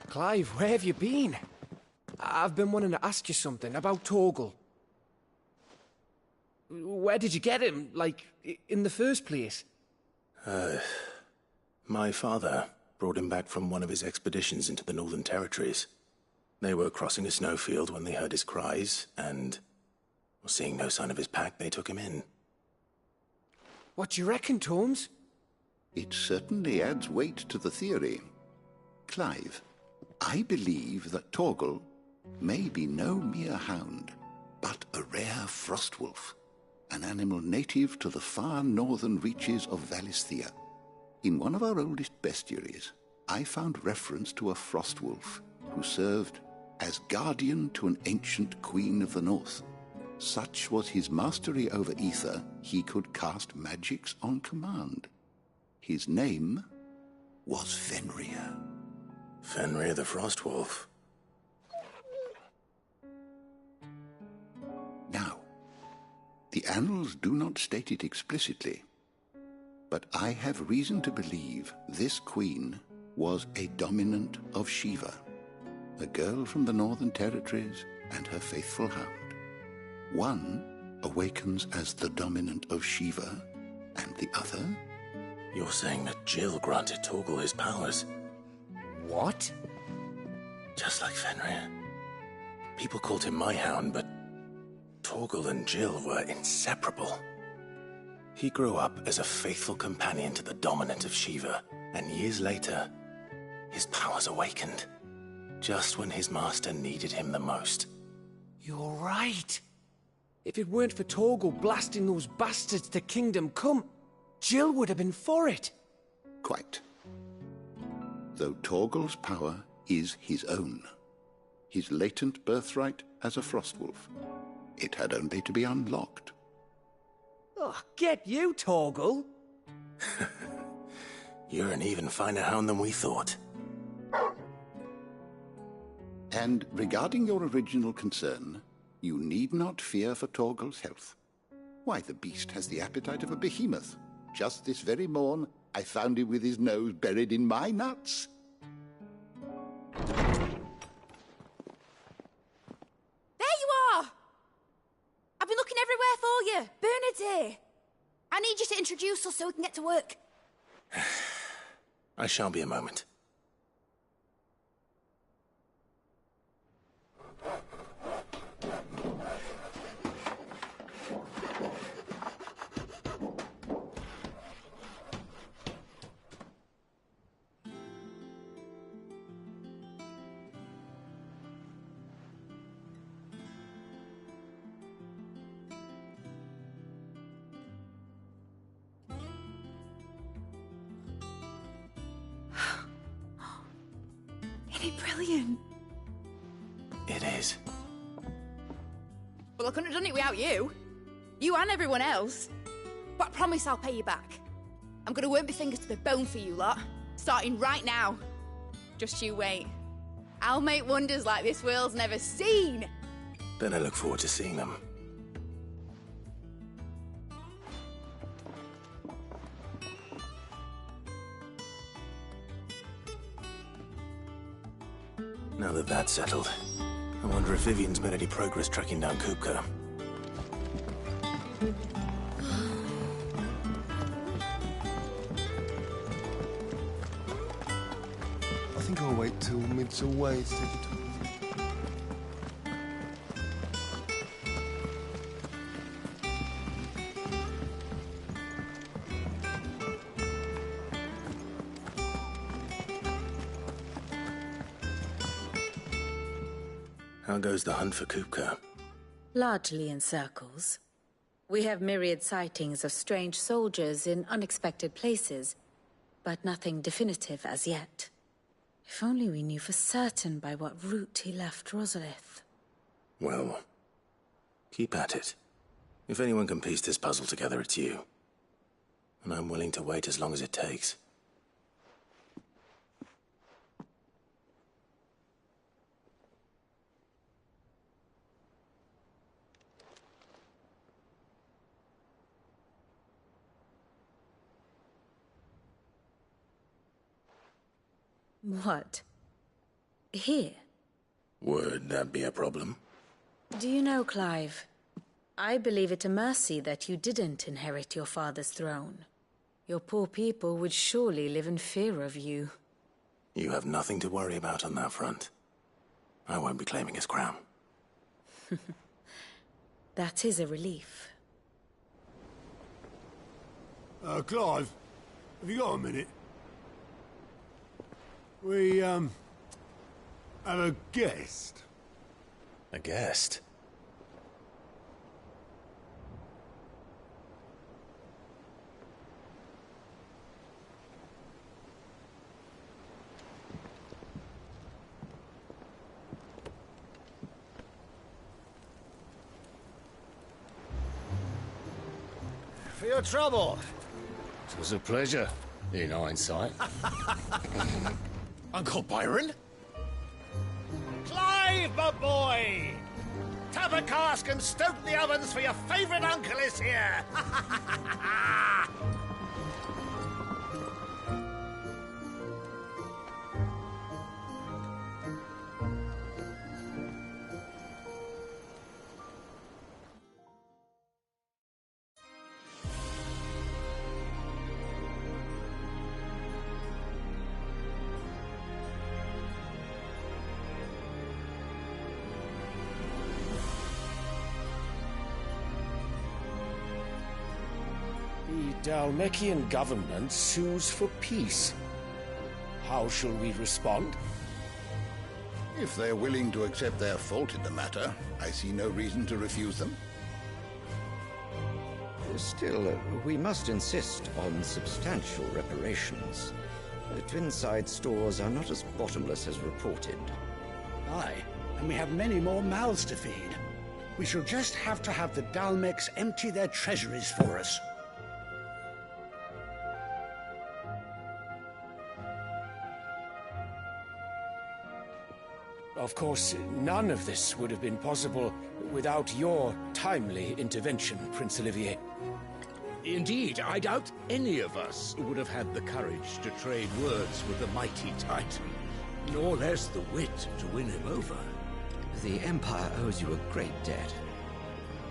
Clive, where have you been? I've been wanting to ask you something about Torgal. Where did you get him, like, in the first place? My father brought him back from one of his expeditions into the Northern Territories. They were crossing a snowfield when they heard his cries, and, seeing no sign of his pack, they took him in. What do you reckon, Torms? It certainly adds weight to the theory. Clive, I believe that Torgal may be no mere hound, but a rare frostwolf, an animal native to the far northern reaches of Valisthea. In one of our oldest bestiaries, I found reference to a frostwolf who served as guardian to an ancient queen of the north. Such was his mastery over ether, he could cast magics on command. His name was Fenrir. Fenrir the Frostwolf. Now, The annals do not state it explicitly, but I have reason to believe this queen was a dominant of Shiva, a girl from the Northern Territories and her faithful hound. One awakens as the dominant of Shiva, and the other... You're saying that Jill granted Torgal his powers? What? Just like Fenrir. People called him my hound, but Torgal and Jill were inseparable. He grew up as a faithful companion to the dominant of Shiva, and years later, his powers awakened, just when his master needed him the most. You're right. If it weren't for Torgal blasting those bastards to Kingdom Come, Jill would have been for it. Quite. Though Torgal's power is his own, his latent birthright as a Frostwolf, it had only to be unlocked. Oh, get you, Torgal! You're an even finer hound than we thought. And regarding your original concern, you need not fear for Torgal's health. Why, the beast has the appetite of a behemoth. Just this very morn, I found him with his nose buried in my nuts. There you are! I've been looking everywhere for you. Bernard's here. I need you to introduce us so we can get to work. I shall be a moment. Isn't it brilliant? It is. Well, I couldn't have done it without you. You and everyone else. But I promise I'll pay you back. I'm gonna work my fingers to the bone for you lot, starting right now. Just you wait. I'll make wonders like this world's never seen. Then I look forward to seeing them. Now that that's settled, I wonder if Vivian's made any progress tracking down Kupka. I think I'll wait till Mid's away to take a talk. How goes the hunt for Kupka? Largely in circles. We have myriad sightings of strange soldiers in unexpected places, but nothing definitive as yet. If only we knew for certain by what route he left Rosalith. Well, keep at it. If anyone can piece this puzzle together, it's you. And I'm willing to wait as long as it takes. What? Here? Would that be a problem? Do you know, Clive? I believe it a mercy that you didn't inherit your father's throne. Your poor people would surely live in fear of you. You have nothing to worry about on that front. I won't be claiming his crown. That is a relief. Clive, have you got a minute? We, have a guest. A guest? For your trouble. It was a pleasure, in hindsight. Uncle Byron? Clive, my boy! Tell up a cask and stoke the ovens, for your favourite uncle is here! The Dhalmekian government sues for peace. How shall we respond? If they're willing to accept their fault in the matter, I see no reason to refuse them. Still, we must insist on substantial reparations. The Twinside stores are not as bottomless as reported. Aye, and we have many more mouths to feed. We shall just have to have the Dhalmex empty their treasuries for us. Of course, none of this would have been possible without your timely intervention, Prince Olivier. Indeed, I doubt any of us would have had the courage to trade words with the mighty Titan, nor less the wit to win him over. The Empire owes you a great debt.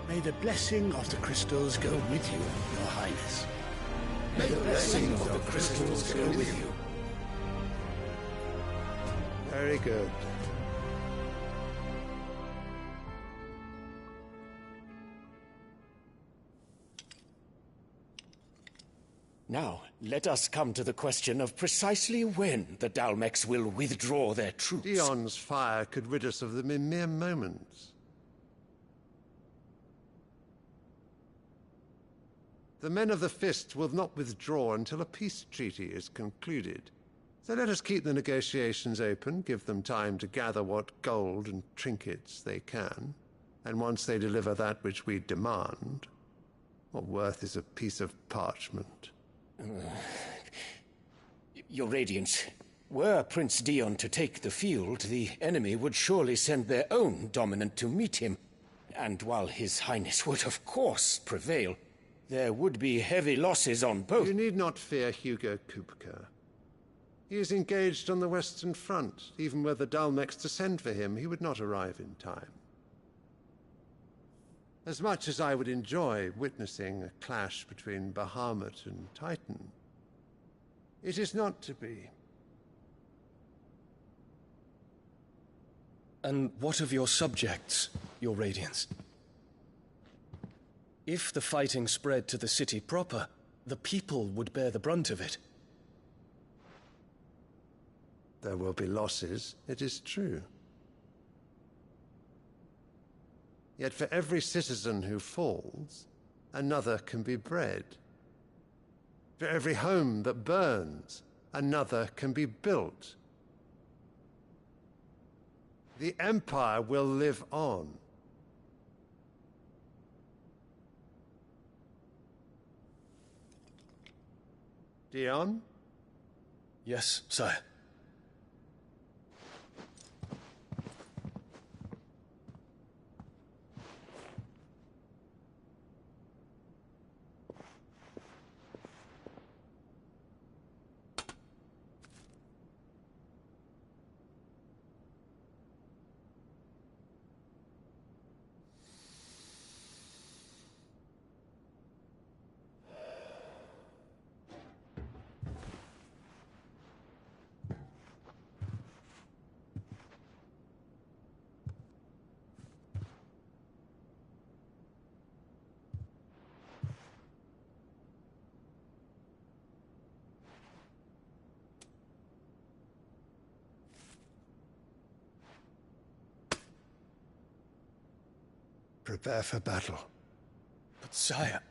May the blessing of the crystals go with you, Your Highness. May the blessing of the crystals go with you. Very good. Now, let us come to the question of precisely when the Dhalmex will withdraw their troops. Dion's fire could rid us of them in mere moments. The men of the Fist will not withdraw until a peace treaty is concluded. So let us keep the negotiations open, give them time to gather what gold and trinkets they can, and once they deliver that which we demand, what worth is a piece of parchment? Your Radiance, were Prince Dion to take the field, the enemy would surely send their own dominant to meet him. And while His Highness would of course prevail, there would be heavy losses on both. You need not fear Hugo Kupka. He is engaged on the Western Front. Even were the Dhalmex to send for him, he would not arrive in time. As much as I would enjoy witnessing a clash between Bahamut and Titan, it is not to be. And what of your subjects, Your Radiance? If the fighting spread to the city proper, the people would bear the brunt of it. There will be losses, it is true. Yet for every citizen who falls, another can be bred. For every home that burns, another can be built. The Empire will live on. Dion? Yes, sire. Prepare for battle. But sire...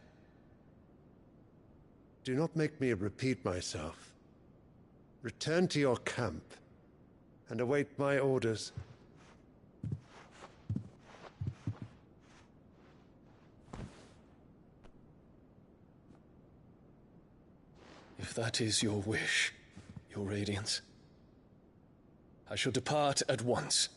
Do not make me repeat myself. Return to your camp and await my orders. If that is your wish, Your Radiance, I shall depart at once.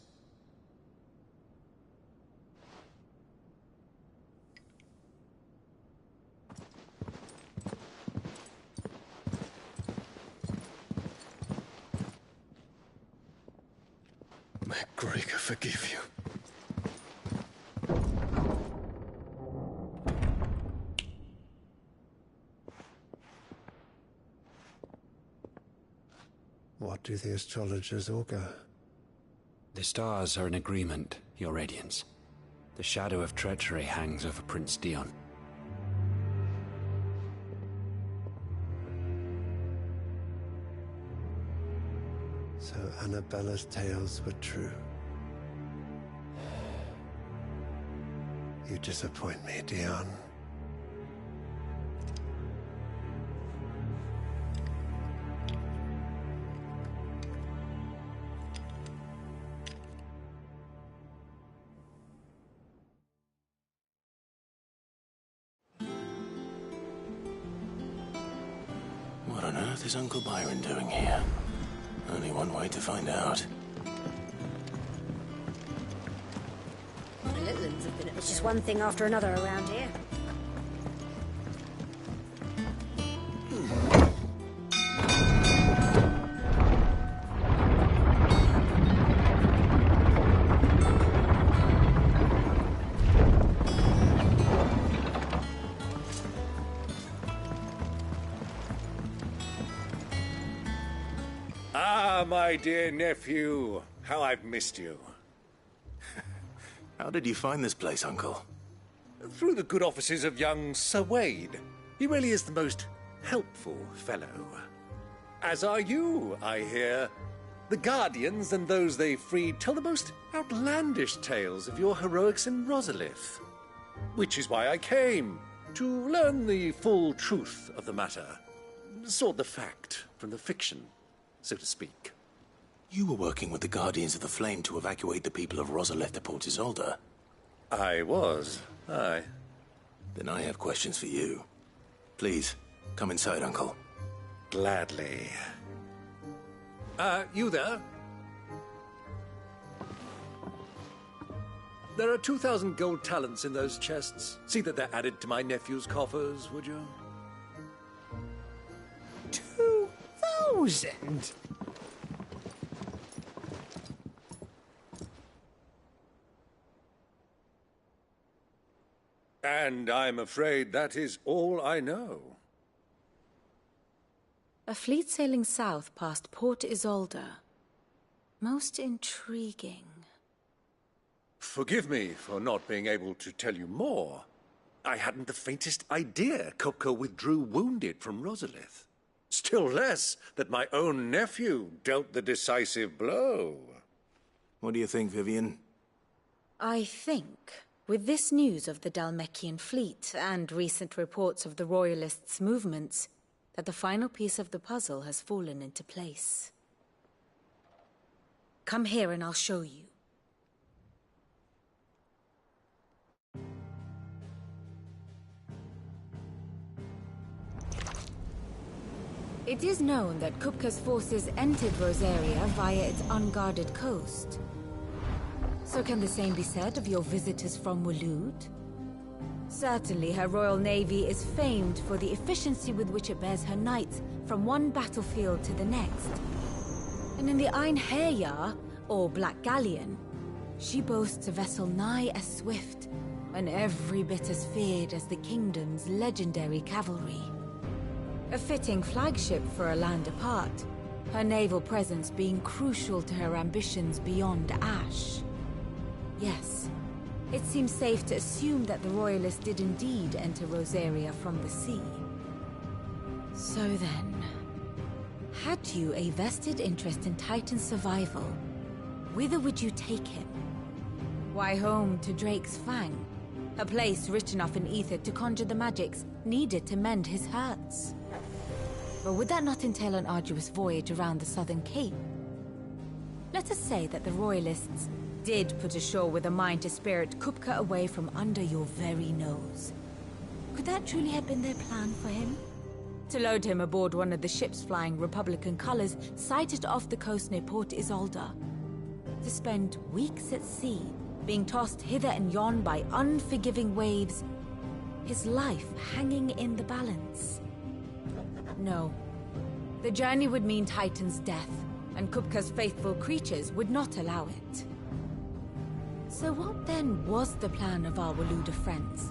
Ulrika forgive you. What do the astrologers augur? The stars are in agreement, Your Radiance. The shadow of treachery hangs over Prince Dion. So Annabella's tales were true. You disappoint me, Dion. What on earth is Uncle Byron doing here? Only one way to find out. The little ones have been at It's just one thing after another around here. Ah, my dear nephew. How I've missed you. How did you find this place, Uncle? Through the good offices of young Sir Wade. He really is the most helpful fellow. As are you, I hear. The Guardians and those they freed tell the most outlandish tales of your heroics in Rosalith. Which is why I came, to learn the full truth of the matter. Sort the fact from the fiction, so to speak. You were working with the Guardians of the Flame to evacuate the people of Rosalith to Port Isolde. I was, aye. Then I have questions for you. Please, come inside, Uncle. Gladly. You there? There are 2,000 gold talents in those chests. See that they're added to my nephew's coffers, would you? 2,000? And I'm afraid that is all I know. A fleet sailing south past Port Isolde. Most intriguing. Forgive me for not being able to tell you more. I hadn't the faintest idea Kupka withdrew wounded from Rosalith. Still less that my own nephew dealt the decisive blow. What do you think, Vivian? I think, with this news of the Dhalmekian fleet and recent reports of the Royalists' movements, that the final piece of the puzzle has fallen into place. Come here and I'll show you. It is known that Kupka's forces entered Rosaria via its unguarded coast. So can the same be said of your visitors from Waloed? Certainly her Royal Navy is famed for the efficiency with which it bears her knights from one battlefield to the next. And in the Einherjar, or Black Galleon, she boasts a vessel nigh as swift and every bit as feared as the kingdom's legendary cavalry. A fitting flagship for a land apart, her naval presence being crucial to her ambitions beyond Ash. Yes, it seems safe to assume that the Royalists did indeed enter Rosaria from the sea. So then, had you a vested interest in Titan's survival, whither would you take him? Why, home to Drake's Fang, a place rich enough in ether to conjure the magics needed to mend his hurts. But would that not entail an arduous voyage around the southern cape? Let us say that the Royalists did put ashore with a mind to spirit Kupka away from under your very nose. Could that truly have been their plan for him? To load him aboard one of the ships flying Republican colors sighted off the coast near Port Isolde. To spend weeks at sea, being tossed hither and yon by unforgiving waves, his life hanging in the balance. No. The journey would mean Titan's death, and Kupka's faithful creatures would not allow it. So what then was the plan of our Waluda friends?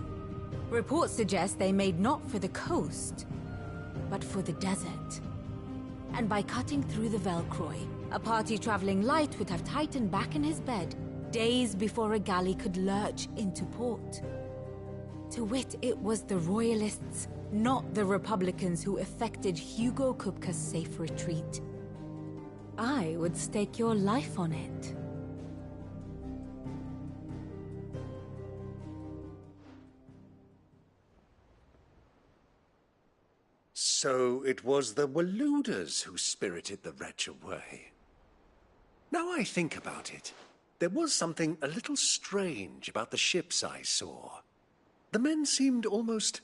Reports suggest they made not for the coast, but for the desert. And by cutting through the Velcroy, a party traveling light would have Titan back in his bed days before a galley could lurch into port. To wit, it was the Royalists, not the Republicans, who effected Hugo Kupka's safe retreat. I would stake your life on it. So it was the Waludas who spirited the wretch away. Now I think about it, there was something a little strange about the ships I saw. The men seemed almost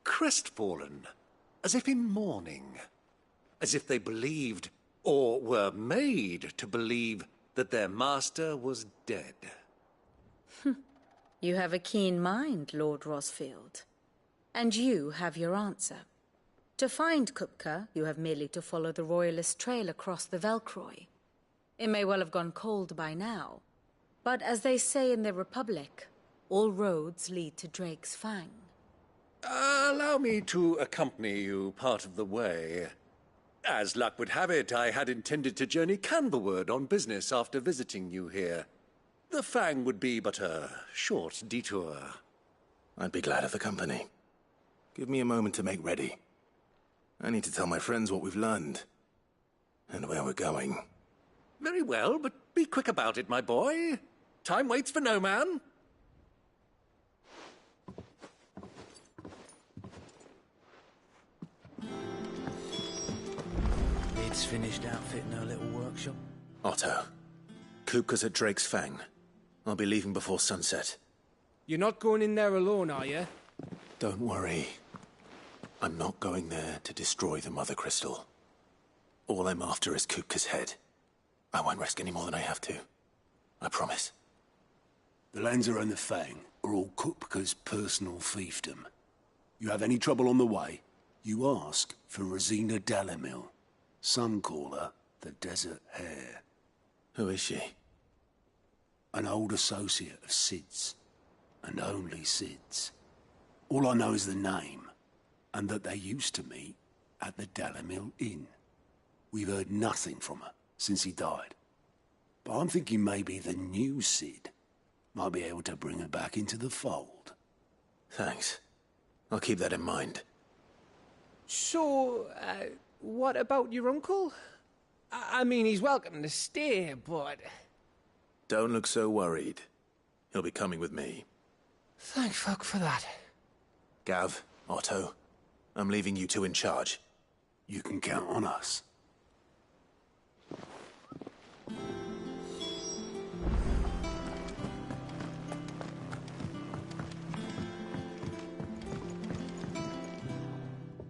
crestfallen, as if in mourning, as if they believed, or were made to believe, that their master was dead. You have a keen mind, Lord Rosfield. And you have your answer. To find Kupka, you have merely to follow the Royalist trail across the Velcroy. It may well have gone cold by now, but as they say in the Republic, all roads lead to Drake's Fang. Allow me to accompany you part of the way. As luck would have it, I had intended to journey Canberward on business after visiting you here. The Fang would be but a short detour. I'd be glad of the company. Give me a moment to make ready. I need to tell my friends what we've learned, and where we're going. Very well, but be quick about it, my boy. Time waits for no man. It's finished outfitting her little workshop. Otto, Kupka's at Drake's Fang. I'll be leaving before sunset. You're not going in there alone, are you? Don't worry. I'm not going there to destroy the Mother Crystal. All I'm after is Kupka's head. I won't risk any more than I have to. I promise. The Lanza and the Fang are all Kupka's personal fiefdom. You have any trouble on the way, you ask for Rosina Dalimil. Some call her the Desert Hare. Who is she? An old associate of Sid's, and only Sid's. All I know is the name, and that they used to meet at the Dalimil Inn. We've heard nothing from her since he died. But I'm thinking maybe the new Sid might be able to bring her back into the fold. Thanks. I'll keep that in mind. So, what about your uncle? I mean, he's welcome to stay, but... Don't look so worried. He'll be coming with me. Thank fuck for that. Gav, Otto, I'm leaving you two in charge. You can count on us.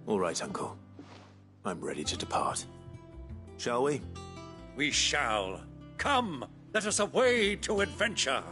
All right, Uncle. I'm ready to depart. Shall we? We shall. Come, let us away to adventure.